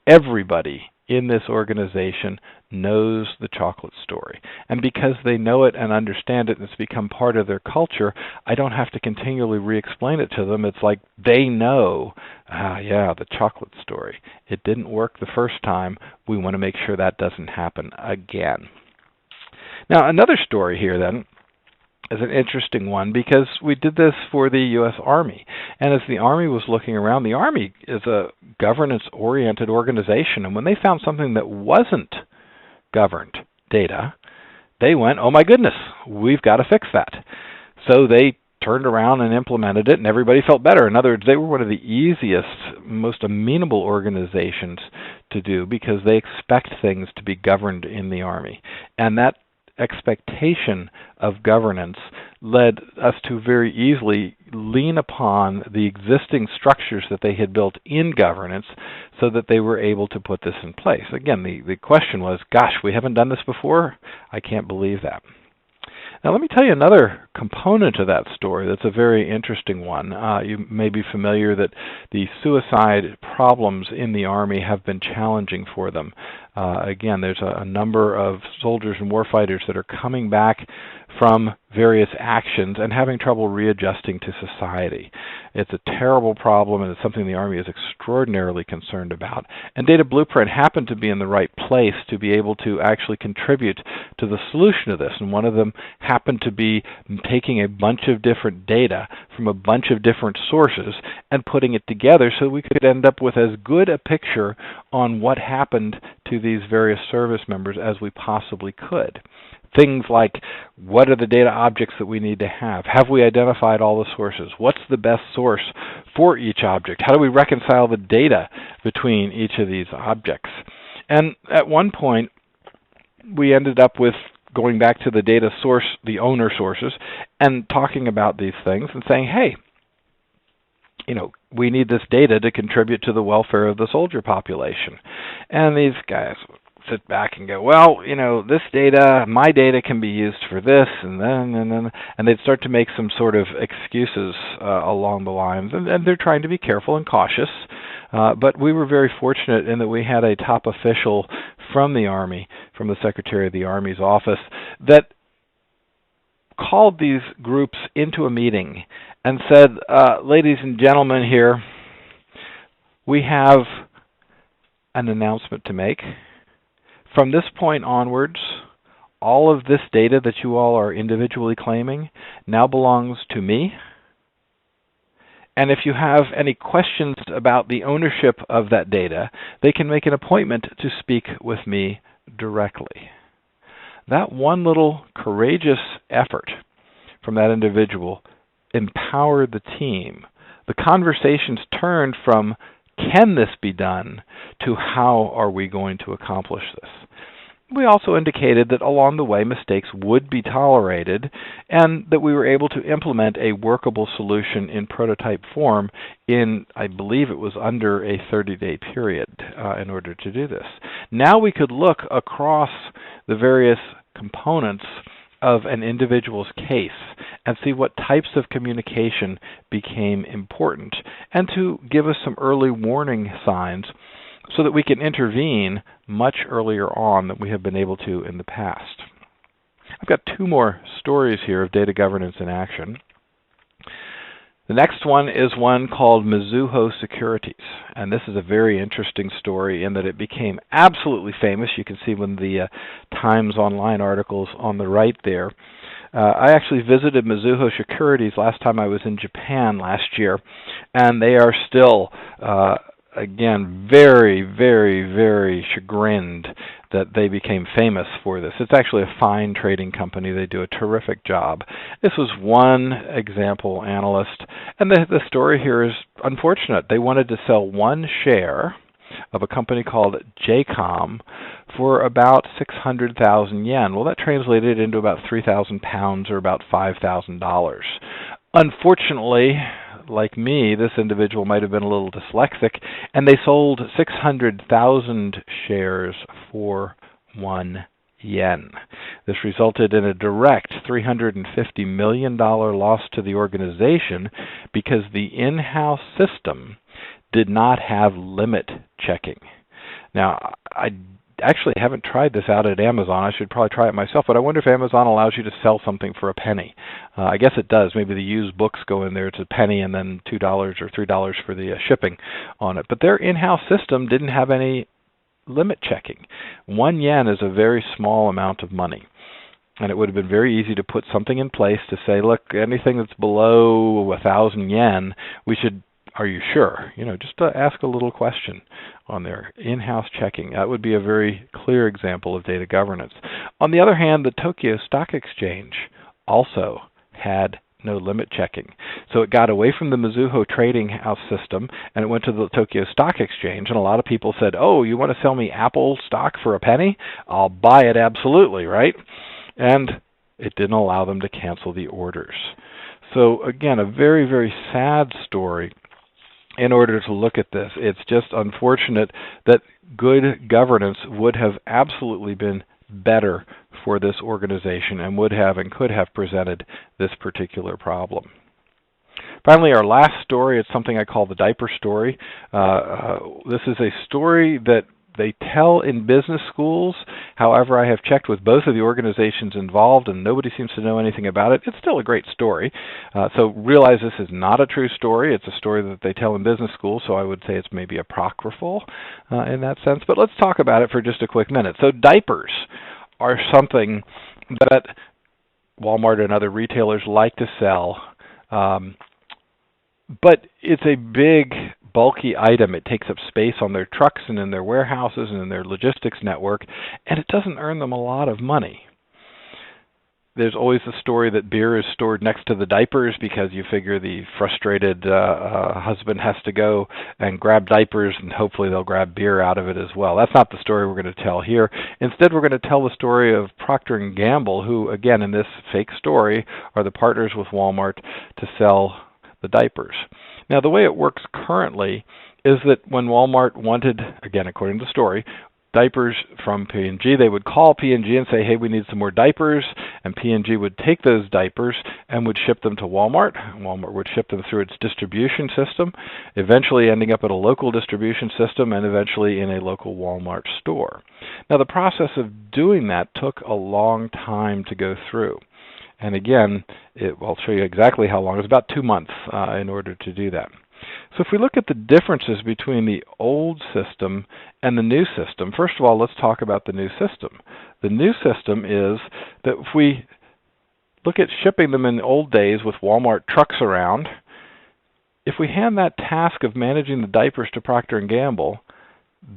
Everybody in this organization knows the chocolate story. And because they know it and understand it and it's become part of their culture, I don't have to continually re-explain it to them. It's like they know, yeah, the chocolate story. It didn't work the first time. We want to make sure that doesn't happen again. Now, another story here then is an interesting one because we did this for the U.S. Army. And as the Army was looking around, the Army is a governance-oriented organization. And when they found something that wasn't governed data, they went, "Oh my goodness, we've got to fix that." So they turned around and implemented it, and everybody felt better. In other words, they were one of the easiest, most amenable organizations to do because they expect things to be governed in the Army. And that expectation of governance led us to very easily lean upon the existing structures that they had built in governance so that they were able to put this in place. Again, the question was, gosh, we haven't done this before? I can't believe that. Now let me tell you another component of that story that's a very interesting one. You may be familiar that the suicide problems in the Army have been challenging for them. Again, there's a number of soldiers and warfighters that are coming back from various actions and having trouble readjusting to society. It's a terrible problem, and it's something the Army is extraordinarily concerned about. And Data Blueprint happened to be in the right place to be able to actually contribute to the solution of this. And one of them happened to be taking a bunch of different data from a bunch of different sources and putting it together so we could end up with as good a picture on what happened to these various service members as we possibly could. Things like, what are the data objects that we need to have? Have we identified all the sources? What's the best source for each object? How do we reconcile the data between each of these objects? And at one point, we ended up with going back to the data source, the owner sources, and talking about these things and saying, hey, we need this data to contribute to the welfare of the soldier population. And these guys sit back and go, well, this data, my data can be used for this, and they'd start to make some sort of excuses along the lines. And they're trying to be careful and cautious. But we were very fortunate in that we had a top official from the Army, from the Secretary of the Army's office, that called these groups into a meeting and said, ladies and gentlemen here, we have an announcement to make. From this point onwards, all of this data that you all are individually claiming now belongs to me. And if you have any questions about the ownership of that data, they can make an appointment to speak with me directly. That one little courageous effort from that individual empowered the team. The conversations turned from, can this be done, to how are we going to accomplish this? We also indicated that along the way mistakes would be tolerated and that we were able to implement a workable solution in prototype form in, I believe it was under a 30-day period in order to do this. Now we could look across the various components of an individual's case and see what types of communication became important and to give us some early warning signs so that we can intervene much earlier on than we have been able to in the past. I've got two more stories here of data governance in action. The next one is one called Mizuho Securities, and this is a very interesting story in that it became absolutely famous. You can see one of the Times Online articles on the right there. I actually visited Mizuho Securities last time I was in Japan last year, and they are still, again, very, very, very chagrined that they became famous for this. It's actually a fine trading company. They do a terrific job. This was one example analyst, and the story here is unfortunate. They wanted to sell one share of a company called JCOM for about 600,000 yen. Well, that translated into about 3,000 pounds or about $5,000. Unfortunately, like me, this individual might have been a little dyslexic, and they sold 600,000 shares for 1 yen. This resulted in a direct $350 million loss to the organization because the in-house system did not have limit checking. Now, I actually haven't tried this out at Amazon. I should probably try it myself, but I wonder if Amazon allows you to sell something for a penny. I guess it does. Maybe the used books go in there. It's a penny and then $2 or $3 for the shipping on it. But their in-house system didn't have any limit checking. 1 yen is a very small amount of money. And it would have been very easy to put something in place to say, look, anything that's below 1,000 yen, we should, are you sure? You know, just to ask a little question on their in-house checking. That would be a very clear example of data governance. On the other hand, the Tokyo Stock Exchange also had no limit checking. So it got away from the Mizuho trading house system, and it went to the Tokyo Stock Exchange, and a lot of people said, oh, you want to sell me Apple stock for a penny? I'll buy it absolutely, right? And it didn't allow them to cancel the orders. So again, a very, very sad story. In order to look at this, it's just unfortunate that good governance would have absolutely been better for this organization and would have and could have presented this particular problem. Finally, our last story is something I call the diaper story. This is a story that they tell in business schools. However, I have checked with both of the organizations involved, and nobody seems to know anything about it. It's still a great story. So realize this is not a true story. It's a story that they tell in business schools, so I would say it's maybe apocryphal in that sense. But let's talk about it for just a quick minute. So diapers are something that Walmart and other retailers like to sell, but it's a big, bulky item. It takes up space on their trucks and in their warehouses and in their logistics network, and it doesn't earn them a lot of money. There's always the story that beer is stored next to the diapers because you figure the frustrated husband has to go and grab diapers, and hopefully they'll grab beer out of it as well. That's not the story we're going to tell here. Instead, we're going to tell the story of Procter & Gamble, who, again, in this fake story, are the partners with Walmart to sell the diapers. Now, the way it works currently is that when Walmart wanted, again, according to the story, diapers from P&G, they would call P&G and say, hey, we need some more diapers, and P&G would take those diapers and would ship them to Walmart. Walmart would ship them through its distribution system, eventually ending up at a local distribution system and eventually in a local Walmart store. Now, the process of doing that took a long time to go through. And again, I'll show you exactly how long. It was about 2 months in order to do that. So if we look at the differences between the old system and the new system, first of all, let's talk about the new system. The new system is that if we look at shipping them in the old days with Walmart trucks around, if we hand that task of managing the diapers to Procter & Gamble,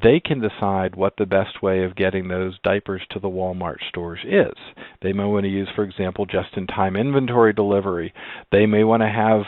they can decide what the best way of getting those diapers to the Walmart stores is. They may want to use, for example, just-in-time inventory delivery. They may want to have,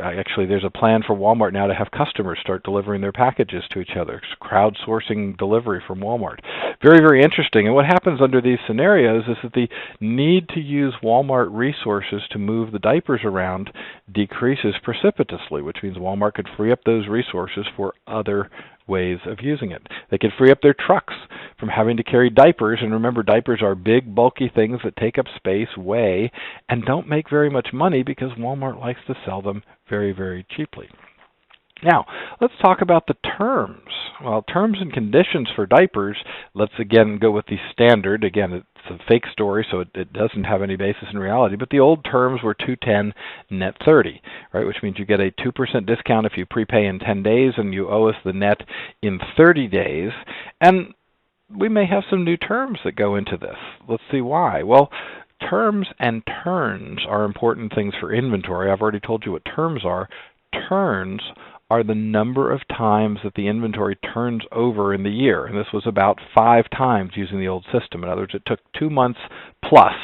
actually there's a plan for Walmart now to have customers start delivering their packages to each other, crowdsourcing delivery from Walmart. Very, very interesting. And what happens under these scenarios is that the need to use Walmart resources to move the diapers around decreases precipitously, which means Walmart could free up those resources for other ways of using it. They could free up their trucks from having to carry diapers, and remember, diapers are big, bulky things that take up space, weigh, and don't make very much money because Walmart likes to sell them very, very cheaply. Now, let's talk about the terms. Well, terms and conditions for diapers, let's again go with the standard. Again, it's a fake story, so it doesn't have any basis in reality. But the old terms were 210 net 30, right? Which means you get a 2% discount if you prepay in 10 days, and you owe us the net in 30 days. And we may have some new terms that go into this. Let's see why. Well, terms and turns are important things for inventory. I've already told you what terms are. Turns are the number of times that the inventory turns over in the year. And this was about 5 times using the old system. In other words, it took 2 months plus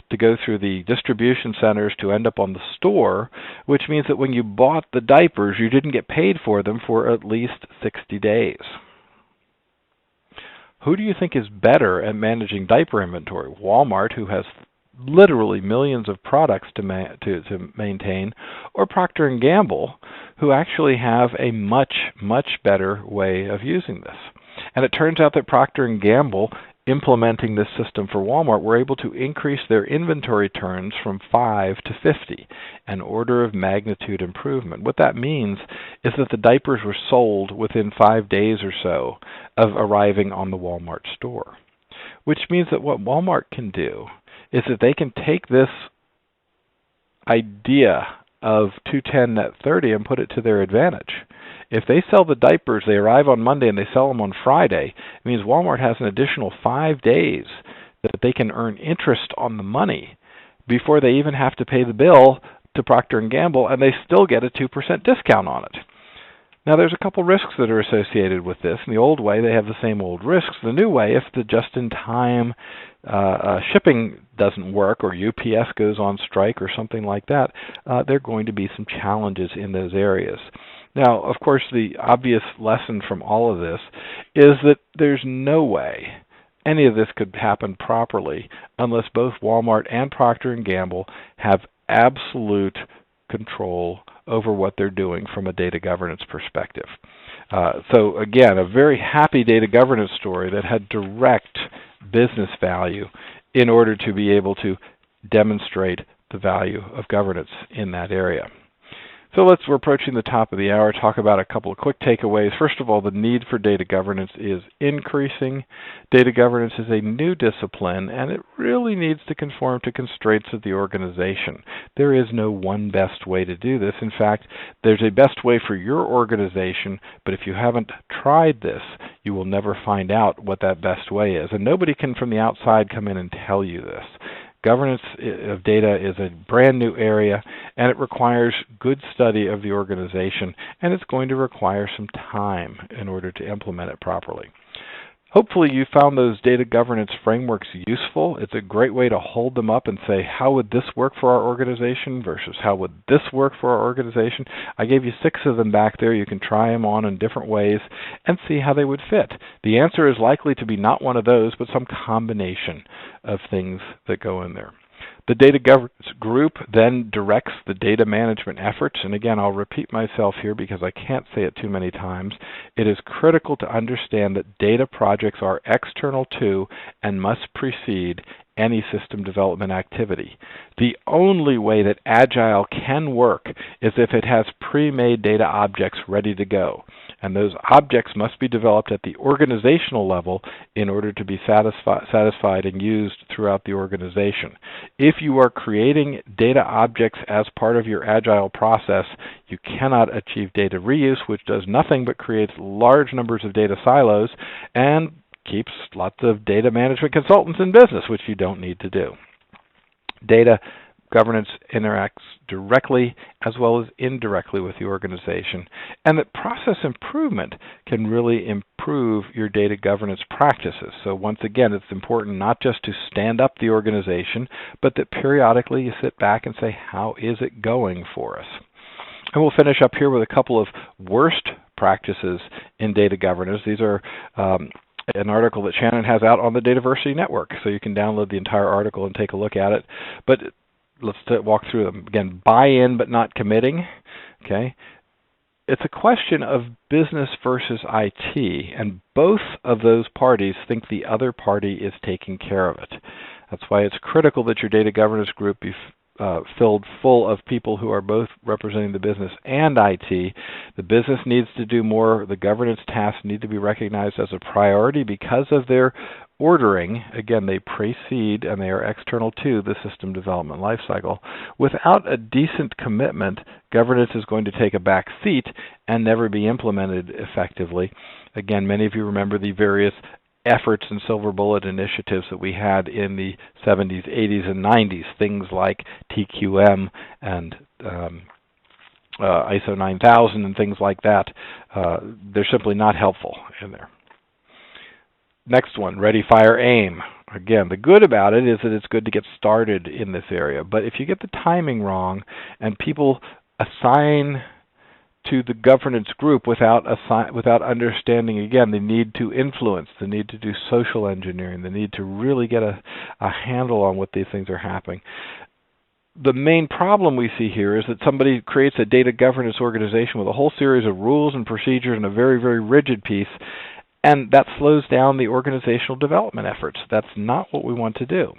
to go through the distribution centers to end up on the store, which means that when you bought the diapers, you didn't get paid for them for at least 60 days. Who do you think is better at managing diaper inventory? Walmart, who has literally millions of products to maintain, or Procter & Gamble, who actually have a much, much better way of using this? And it turns out that Procter & Gamble, implementing this system for Walmart, were able to increase their inventory turns from 5 to 50, an order of magnitude improvement. What that means is that the diapers were sold within 5 days or so of arriving on the Walmart store, which means that what Walmart can do is that they can take this idea of 210 net 30 and put it to their advantage. If they sell the diapers, they arrive on Monday and they sell them on Friday, it means Walmart has an additional 5 days that they can earn interest on the money before they even have to pay the bill to Procter & Gamble, and they still get a 2% discount on it. Now, there's a couple risks that are associated with this. In the old way, they have the same old risks. The new way, if the just-in-time shipping doesn't work, or UPS goes on strike or something like that, there are going to be some challenges in those areas. Now, of course, the obvious lesson from all of this is that there's no way any of this could happen properly unless both Walmart and Procter & Gamble have absolute control over what they're doing from a data governance perspective. So again, a very happy data governance story that had direct business value in order to be able to demonstrate the value of governance in that area. So we're approaching the top of the hour, talk about a couple of quick takeaways. First of all, the need for data governance is increasing. Data governance is a new discipline, and it really needs to conform to constraints of the organization. There is no one best way to do this. In fact, there's a best way for your organization, but if you haven't tried this, you will never find out what that best way is. And nobody can from the outside come in and tell you this. Governance of data is a brand new area, and it requires good study of the organization, and it's going to require some time in order to implement it properly. Hopefully you found those data governance frameworks useful. It's a great way to hold them up and say, how would this work for our organization versus how would this work for our organization? I gave you 6 of them back there. You can try them on in different ways and see how they would fit. The answer is likely to be not one of those, but some combination of things that go in there. The data governance group then directs the data management efforts, and again, I'll repeat myself here because I can't say it too many times. It is critical to understand that data projects are external to and must precede any system development activity. The only way that Agile can work is if it has pre-made data objects ready to go. And those objects must be developed at the organizational level in order to be satisfied and used throughout the organization. If you are creating data objects as part of your Agile process, you cannot achieve data reuse, which does nothing but creates large numbers of data silos and keeps lots of data management consultants in business, which you don't need to do. Data governance interacts directly as well as indirectly with the organization, and that process improvement can really improve your data governance practices. So once again, it's important not just to stand up the organization, but that periodically you sit back and say, how is it going for us? And we'll finish up here with a couple of worst practices in data governance. These are an article that Shannon has out on the Dataversity Network, so you can download the entire article and take a look at it. But let's walk through them. Again, buy-in but not committing. Okay, it's a question of business versus IT, and both of those parties think the other party is taking care of it. That's why it's critical that your data governance group be filled full of people who are both representing the business and IT. The business needs to do more. The governance tasks need to be recognized as a priority because of their ordering. Again, they precede and they are external to the system development lifecycle. Without a decent commitment, governance is going to take a back seat and never be implemented effectively. Again, many of you remember the various efforts and silver bullet initiatives that we had in the 70s, 80s, and 90s, things like TQM and ISO 9000 and things like that. They're simply not helpful in there. Next one, ready, fire, aim. Again, the good about it is that it's good to get started in this area, but if you get the timing wrong and people assign to the governance group without understanding, again, the need to influence, the need to do social engineering, the need to really get a handle on what these things are happening. The main problem we see here is that somebody creates a data governance organization with a whole series of rules and procedures and a very, very rigid piece, and that slows down the organizational development efforts. That's not what we want to do.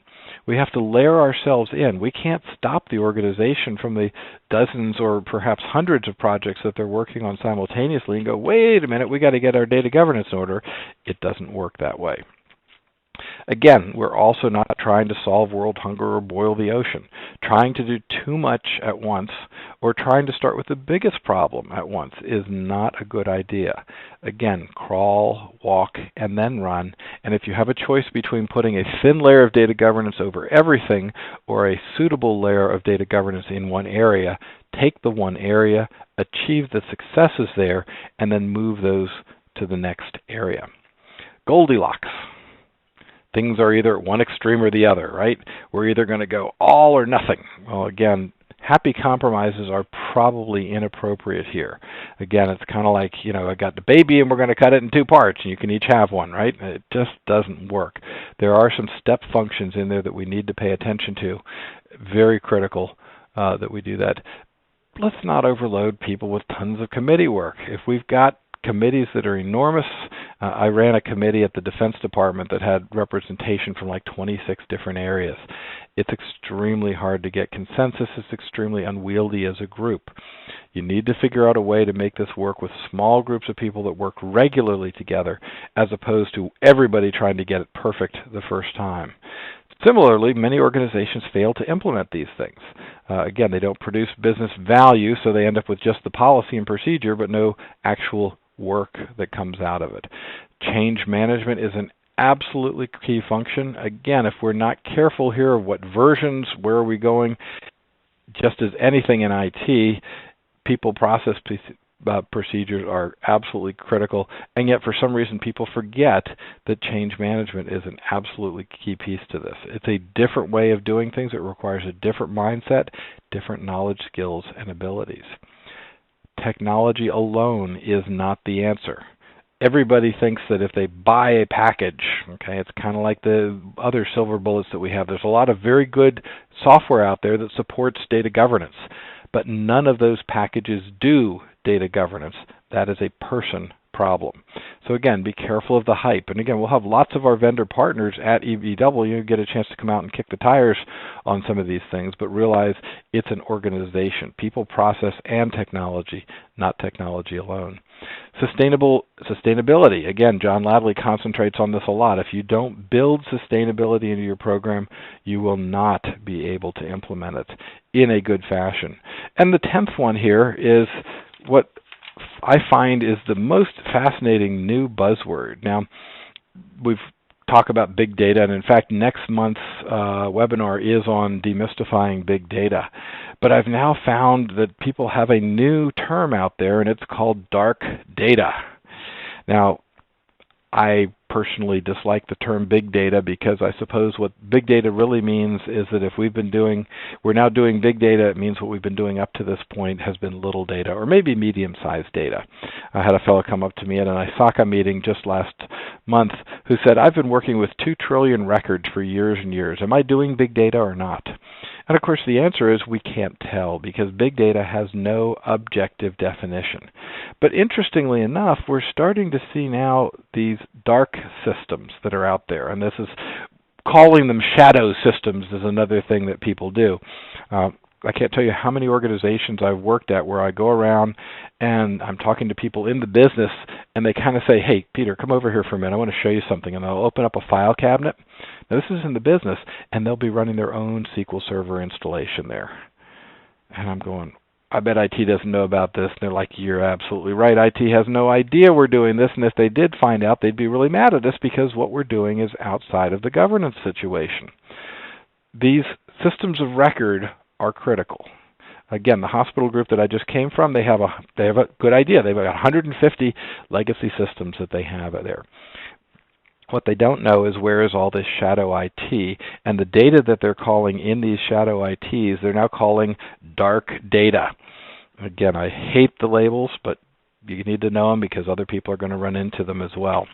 We have to layer ourselves in. We can't stop the organization from the dozens or perhaps hundreds of projects that they're working on simultaneously and go, wait a minute, we got to get our data governance in order. It doesn't work that way. Again, we're also not trying to solve world hunger or boil the ocean. Trying to do too much at once or trying to start with the biggest problem at once is not a good idea. Again, crawl, walk, and then run. And if you have a choice between putting a thin layer of data governance over everything or a suitable layer of data governance in one area, take the one area, achieve the successes there, and then move those to the next area. Goldilocks. Things are either at one extreme or the other, right? We're either going to go all or nothing. Well, again, happy compromises are probably inappropriate here. Again, it's kind of like, I got the baby and we're going to cut it in two parts and you can each have one, right? It just doesn't work. There are some step functions in there that we need to pay attention to. Very critical that we do that. Let's not overload people with tons of committee work. If we've got committees that are enormous. I ran a committee at the Defense Department that had representation from like 26 different areas. It's extremely hard to get consensus. It's extremely unwieldy as a group. You need to figure out a way to make this work with small groups of people that work regularly together as opposed to everybody trying to get it perfect the first time. Similarly, many organizations fail to implement these things. Again, they don't produce business value, so they end up with just the policy and procedure, but no actual work that comes out of it. Change management is an absolutely key function. Again, if we're not careful here of what versions, where are we going, just as anything in IT, people, process, procedures are absolutely critical, and yet for some reason people forget that change management is an absolutely key piece to this. It's a different way of doing things. It requires a different mindset, different knowledge, skills, and abilities. Technology alone is not the answer. Everybody thinks that if they buy a package, okay, it's kind of like the other silver bullets that we have. There's a lot of very good software out there that supports data governance, but none of those packages do data governance. That is a person problem. So again, be careful of the hype. And again, we'll have lots of our vendor partners at EBW get a chance to come out and kick the tires on some of these things, but realize it's an organization. People, process, and technology, not technology alone. Sustainability. Again, John Ladley concentrates on this a lot. If you don't build sustainability into your program, you will not be able to implement it in a good fashion. And the 10th one here is what I find is the most fascinating new buzzword. Now, we've talked about big data, and in fact, next month's webinar is on demystifying big data. But I've now found that people have a new term out there, and it's called dark data. Now, I personally dislike the term big data because I suppose what big data really means is that if we're now doing big data, it means what we've been doing up to this point has been little data or maybe medium-sized data. I had a fellow come up to me at an ISACA meeting just last month who said, I've been working with 2 trillion records for years and years. Am I doing big data or not? And of course the answer is we can't tell because big data has no objective definition. But interestingly enough, we're starting to see now these dark systems that are out there. And this is calling them shadow systems is another thing that people do. I can't tell you how many organizations I've worked at where I go around and I'm talking to people in the business and they kind of say, hey, Peter, come over here for a minute. I want to show you something. And they'll open up a file cabinet. Now, this is in the business, and they'll be running their own SQL Server installation there. And I'm going, I bet IT doesn't know about this. And they're like, you're absolutely right. IT has no idea we're doing this. And if they did find out, they'd be really mad at us because what we're doing is outside of the governance situation. These systems of record are critical. Again, the hospital group that I just came from, they have a good idea. They've got 150 legacy systems that they have there. What they don't know is where is all this shadow IT, and the data that they're calling in these shadow ITs, they're now calling dark data. Again, I hate the labels, but you need to know them because other people are going to run into them as well.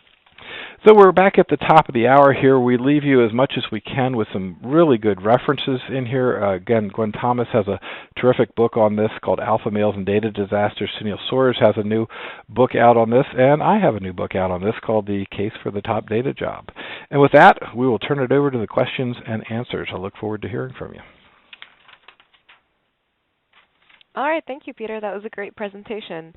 So we're back at the top of the hour here. We leave you as much as we can with some really good references in here. Again, Gwen Thomas has a terrific book on this called Alpha Males and Data Disasters. Sunil Soares has a new book out on this, and I have a new book out on this called The Case for the Top Data Job. And with that, we will turn it over to the questions and answers. I look forward to hearing from you. All right, thank you, Peter. That was a great presentation.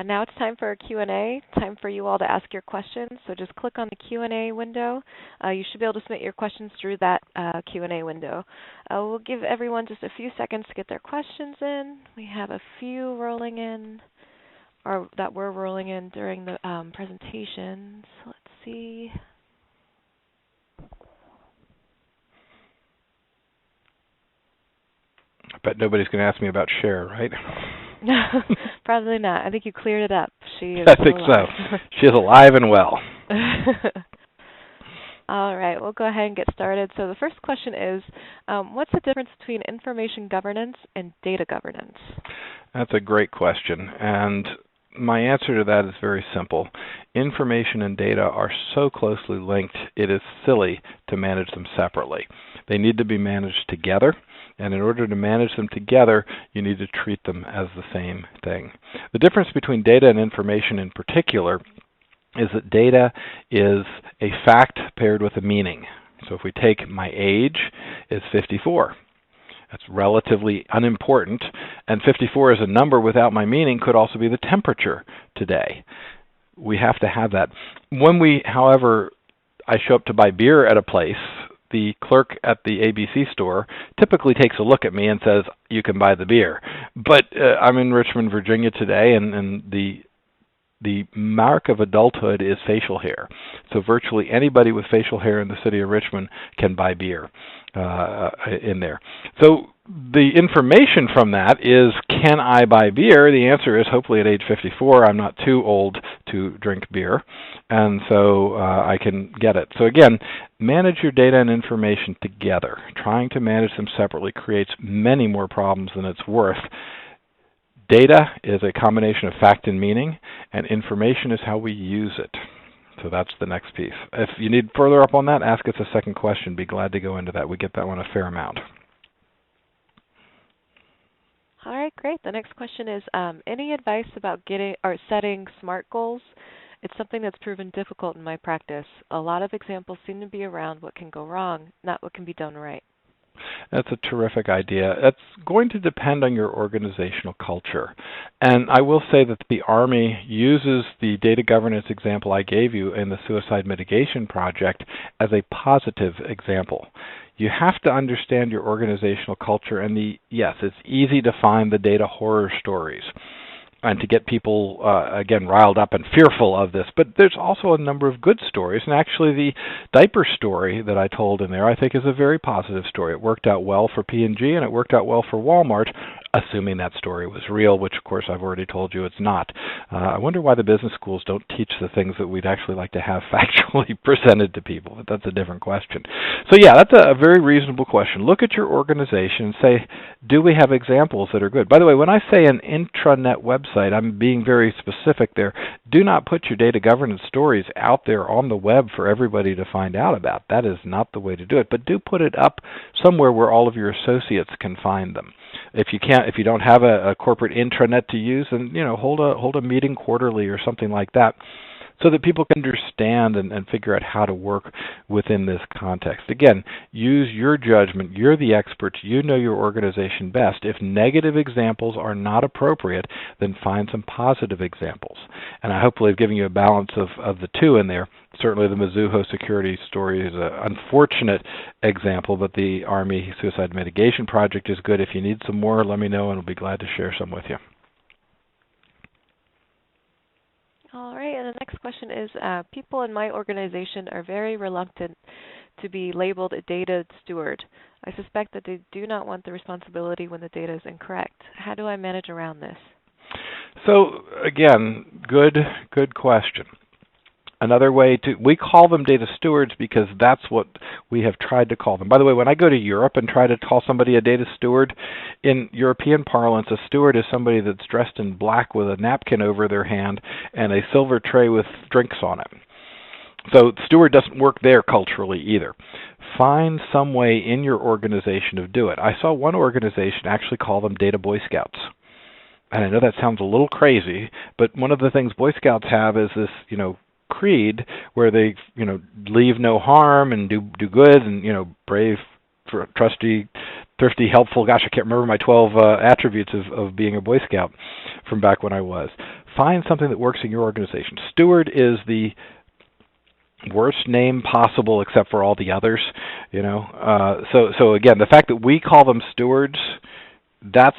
Now it's time for a Q&A, time for you all to ask your questions. So just click on the Q&A window. You should be able to submit your questions through that Q&A window. We'll give everyone just a few seconds to get their questions in. We have a few rolling in, or that were rolling in during the presentation. So let's see. I bet nobody's going to ask me about Cher, right? No, probably not. I think you cleared it up. She is I think so. She is alive and well. All right, we'll go ahead and get started. So the first question is, what's the difference between information governance and data governance? That's a great question, and my answer to that is very simple. Information and data are so closely linked, it is silly to manage them separately. They need to be managed together. And in order to manage them together, you need to treat them as the same thing. The difference between data and information in particular is that data is a fact paired with a meaning. So if we take my age is 54. That's relatively unimportant. And 54 as a number without my meaning could also be the temperature today. We have to have that. When we, however, I show up to buy beer at a place, the clerk at the ABC store typically takes a look at me and says, you can buy the beer. But I'm in Richmond, Virginia today, and the mark of adulthood is facial hair. So virtually anybody with facial hair in the city of Richmond can buy beer in there. So the information from that is, can I buy beer? The answer is, hopefully at age 54, I'm not too old to drink beer, and so I can get it. So again, manage your data and information together. Trying to manage them separately creates many more problems than it's worth. Data is a combination of fact and meaning, and information is how we use it. So that's the next piece. If you need further up on that, ask us a second question. Be glad to go into that. We get that one a fair amount. All right, great. The next question is, any advice about setting SMART goals? It's something that's proven difficult in my practice. A lot of examples seem to be around what can go wrong, not what can be done right. That's a terrific idea. It's going to depend on your organizational culture. And I will say that the Army uses the data governance example I gave you in the Suicide Mitigation Project as a positive example. You have to understand your organizational culture, and yes, it's easy to find the data horror stories and to get people, again, riled up and fearful of this. But there's also a number of good stories, and actually the Diaper story that I told in there I think is a very positive story. It worked out well for P&G, and it worked out well for Walmart, assuming that story was real, which, of course, I've already told you it's not. I wonder why the business schools don't teach the things that we'd actually like to have factually presented to people, but that's a different question. So, yeah, that's a very reasonable question. Look at your organization and say, do we have examples that are good? By the way, when I say an intranet website, I'm being very specific there. Do not put your data governance stories out there on the web for everybody to find out about. That is not the way to do it. But do put it up somewhere where all of your associates can find them. If you don't have a corporate intranet to use, then hold a meeting quarterly or something like that. so that people can understand and figure out how to work within this context. Again, use your judgment. You're the experts. You know your organization best. If negative examples are not appropriate, then find some positive examples. And I hopefully have given you a balance of the two in there. Certainly the Mizuho security story is an unfortunate example, but the Army Suicide Mitigation Project is good. If you need some more, let me know, and I'll be glad to share some with you. All right, and the next question is, people in my organization are very reluctant to be labeled a data steward. I suspect that they do not want the responsibility when the data is incorrect. How do I manage around this? So again, good question. Another way we call them data stewards because that's what we have tried to call them. By the way, when I go to Europe and try to call somebody a data steward, in European parlance, a steward is somebody that's dressed in black with a napkin over their hand and a silver tray with drinks on it. So steward doesn't work there culturally either. Find some way in your organization to do it. I saw one organization actually call them data Boy Scouts. And I know that sounds a little crazy, but one of the things Boy Scouts have is this, creed where they, leave no harm and do good and, brave, trusty, thrifty, helpful. Gosh, I can't remember my 12 attributes of being a Boy Scout from back when I was. Find something that works in your organization. Steward is the worst name possible except for all the others, So again, the fact that we call them stewards, that's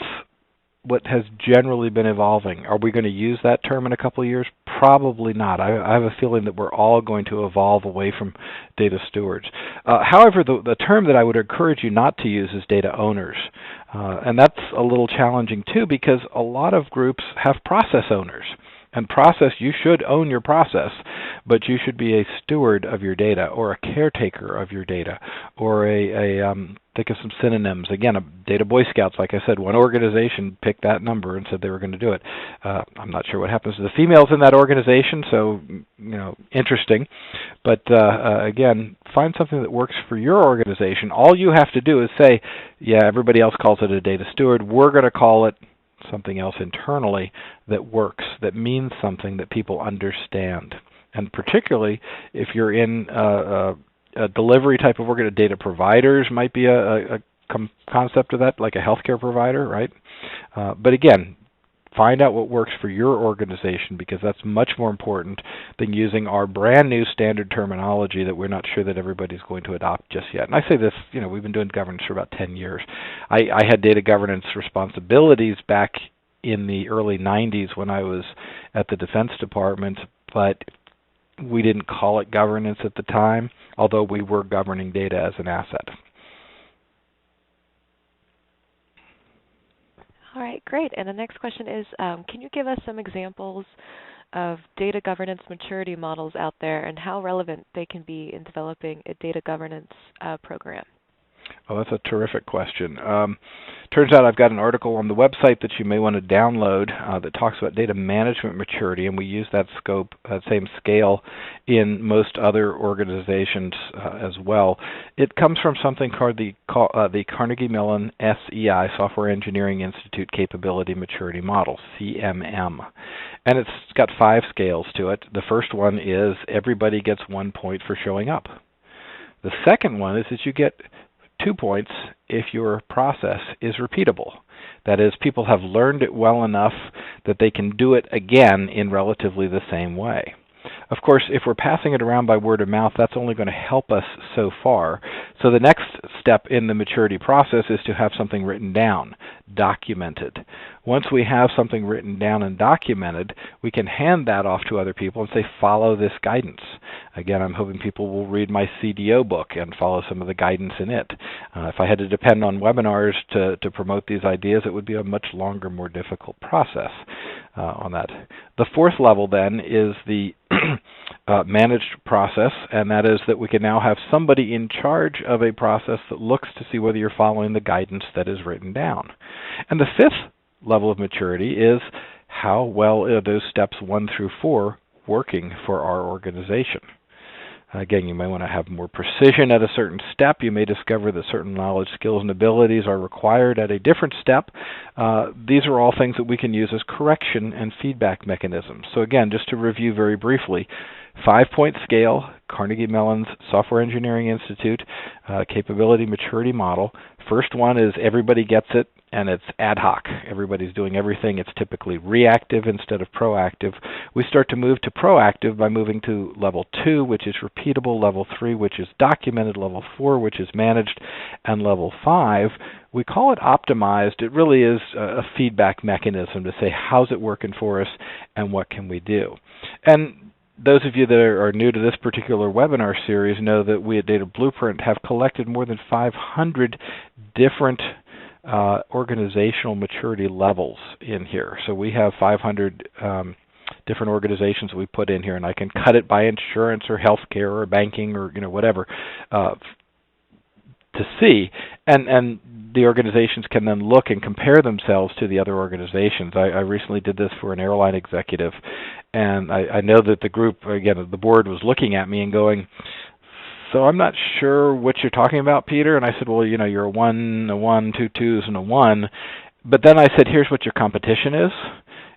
what has generally been evolving. Are we going to use that term in a couple of years? Probably not. I have a feeling that we're all going to evolve away from data stewards. However, the term that I would encourage you not to use is data owners. And that's a little challenging too because a lot of groups have process owners. And process, you should own your process, but you should be a steward of your data or a caretaker of your data or think of some synonyms. Again, a data Boy Scouts, like I said, one organization picked that number and said they were going to do it. I'm not sure what happens to the females in that organization, so, interesting. But again, find something that works for your organization. All you have to do is say, yeah, everybody else calls it a data steward. We're going to call it something else internally that works, that means something that people understand. And particularly if you're in a delivery type of work, data providers might be a concept of that, like a healthcare provider, right? But again, find out what works for your organization because that's much more important than using our brand new standard terminology that we're not sure that everybody's going to adopt just yet. And I say this, we've been doing governance for about 10 years. I had data governance responsibilities back in the early 90s when I was at the Defense Department, but we didn't call it governance at the time, although we were governing data as an asset. All right, great. And the next question is, can you give us some examples of data governance maturity models out there and how relevant they can be in developing a data governance program? Oh, that's a terrific question. Turns out I've got an article on the website that you may want to download that talks about data management maturity, and we use that same scale in most other organizations as well. It comes from something called the Carnegie Mellon SEI, Software Engineering Institute Capability Maturity Model, CMM. And it's got 5 scales to it. The first one is everybody gets 1 point for showing up. The second one is that you get 2 points if your process is repeatable. That is, people have learned it well enough that they can do it again in relatively the same way. Of course, if we're passing it around by word of mouth, that's only going to help us so far. So the next step in the maturity process is to have something written down, documented. Once we have something written down and documented, we can hand that off to other people and say, follow this guidance. Again, I'm hoping people will read my CDO book and follow some of the guidance in it. If I had to depend on webinars to promote these ideas, it would be a much longer, more difficult process on that. The fourth level then is the managed process, and that is that we can now have somebody in charge of a process that looks to see whether you're following the guidance that is written down. And the fifth level of maturity is how well are those steps 1 through 4 working for our organization. Again, you may want to have more precision at a certain step. You may discover that certain knowledge, skills, and abilities are required at a different step. These are all things that we can use as correction and feedback mechanisms. So again, just to review very briefly, 5-point scale, Carnegie Mellon's Software Engineering Institute Capability Maturity Model. First one is everybody gets it, and it's ad hoc. Everybody's doing everything. It's typically reactive instead of proactive. We start to move to proactive by moving to level 2, which is repeatable, level 3, which is documented, level 4, which is managed, and level 5, we call it optimized. It really is a feedback mechanism to say, how's it working for us, and what can we do? And those of you that are new to this particular webinar series know that we at Data Blueprint have collected more than 500 different organizational maturity levels in here. So we have 500 different organizations that we put in here, and I can cut it by insurance or healthcare or banking or whatever to see, and the organizations can then look and compare themselves to the other organizations. I recently did this for an airline executive, and I know that the group, again, the board was looking at me and going, so I'm not sure what you're talking about, Peter. And I said, well, you're a 1, a 1, 2 twos, and a 1. But then I said, here's what your competition is.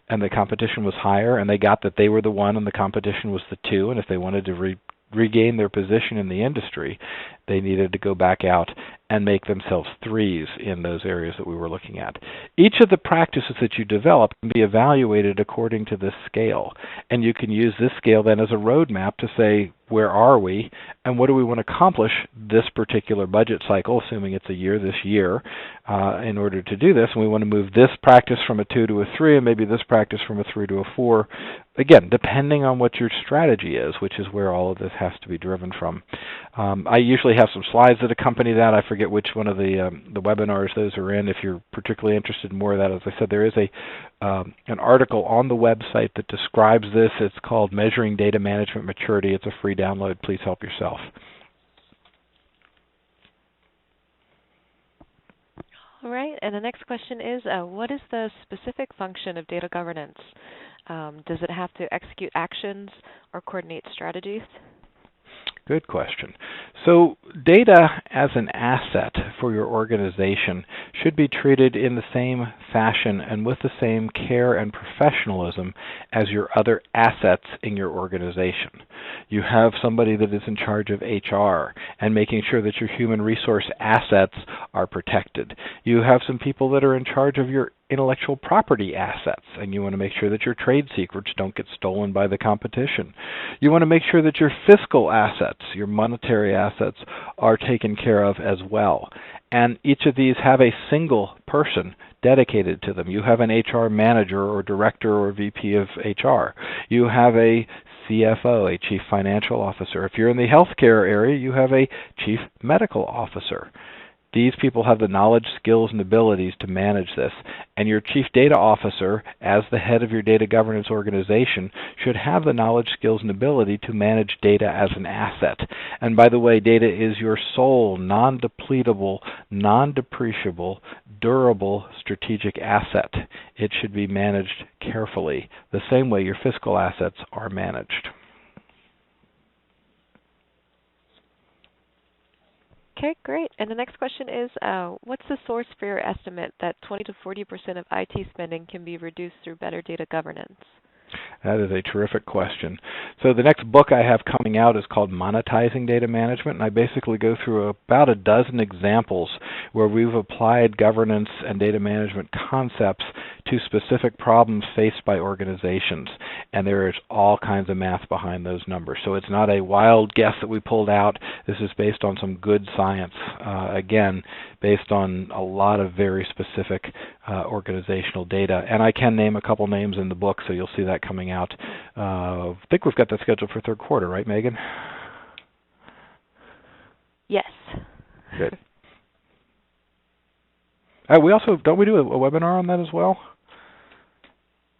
And the competition was higher, and they got that they were the 1 and the competition was the 2. And if they wanted to regain their position in the industry, they needed to go back out and make themselves 3s in those areas that we were looking at. Each of the practices that you develop can be evaluated according to this scale, and you can use this scale then as a roadmap to say, where are we, and what do we want to accomplish this particular budget cycle, assuming it's a year this year, in order to do this. And we want to move this practice from a 2 to a 3, and maybe this practice from a 3 to a 4, again, depending on what your strategy is, which is where all of this has to be driven from. I usually have some slides that accompany that. I forget which one of the webinars those are in. If you're particularly interested in more of that, as I said, there is an article on the website that describes this. It's called Measuring Data Management Maturity. It's a free download. Please help yourself. All right, and the next question is, what is the specific function of data governance? Does it have to execute actions or coordinate strategies? Good question. So data as an asset for your organization should be treated in the same fashion and with the same care and professionalism as your other assets in your organization. You have somebody that is in charge of HR and making sure that your human resource assets are protected. You have some people that are in charge of your intellectual property assets, and you want to make sure that your trade secrets don't get stolen by the competition. You want to make sure that your fiscal assets, your monetary assets, are taken care of as well. And each of these have a single person dedicated to them. You have an HR manager or director or VP of HR. You have a CFO, a chief financial officer. If you're in the healthcare area, you have a chief medical officer. These people have the knowledge, skills, and abilities to manage this. And your chief data officer, as the head of your data governance organization, should have the knowledge, skills, and ability to manage data as an asset. And by the way, data is your sole, non-depletable, non-depreciable, durable strategic asset. It should be managed carefully, the same way your fiscal assets are managed. Okay, great. And the next question is, what's the source for your estimate that 20 to 40% of IT spending can be reduced through better data governance? That is a terrific question. So the next book I have coming out is called Monetizing Data Management, and I basically go through about a dozen examples where we've applied governance and data management concepts to specific problems faced by organizations. And there is all kinds of math behind those numbers. So it's not a wild guess that we pulled out. This is based on some good science, again, based on a lot of very specific organizational data. And I can name a couple names in the book, so you'll see that coming out. I think we've got that scheduled for third quarter, right, Megan? Yes. Good. We also, don't we do a webinar on that as well?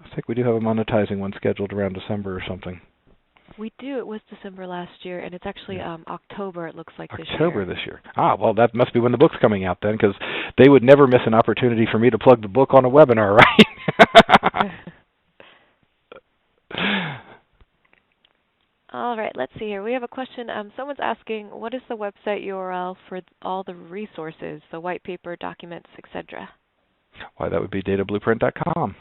I think we do have a monetizing one scheduled around December or something. We do. It was December last year, and it's actually October, it looks like, this year. October this year. Ah, well, that must be when the book's coming out then, because they would never miss an opportunity for me to plug the book on a webinar, right? All right, let's see here. We have a question. Someone's asking, what is the website URL for all the resources, the white paper, documents, etc.? Why, that would be datablueprint.com.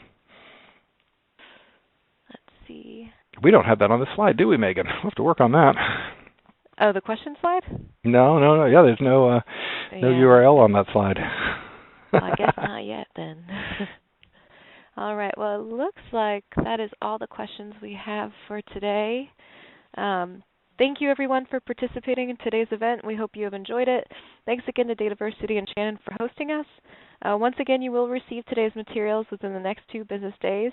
Let's see. We don't have that on the slide, do we, Megan? We'll have to work on that. Oh, the question slide? No. Yeah, there's no URL on that slide. Well, I guess not yet then. All right. Well, it looks like that is all the questions we have for today. Thank you, everyone, for participating in today's event. We hope you have enjoyed it. Thanks again to Dataversity and Shannon for hosting us. Once again, you will receive today's materials within the next 2 business days.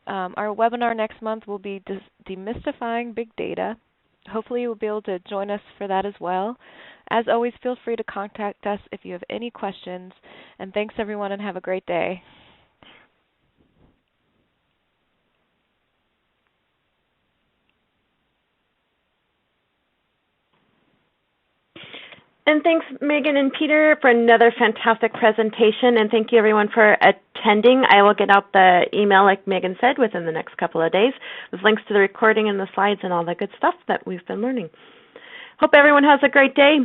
Our webinar next month will be Demystifying Big Data. Hopefully you will be able to join us for that as well. As always, feel free to contact us if you have any questions. And thanks, everyone, and have a great day. And thanks, Megan and Peter, for another fantastic presentation. And thank you, everyone, for attending. I will get out the email, like Megan said, within the next couple of days with links to the recording and the slides and all the good stuff that we've been learning. Hope everyone has a great day.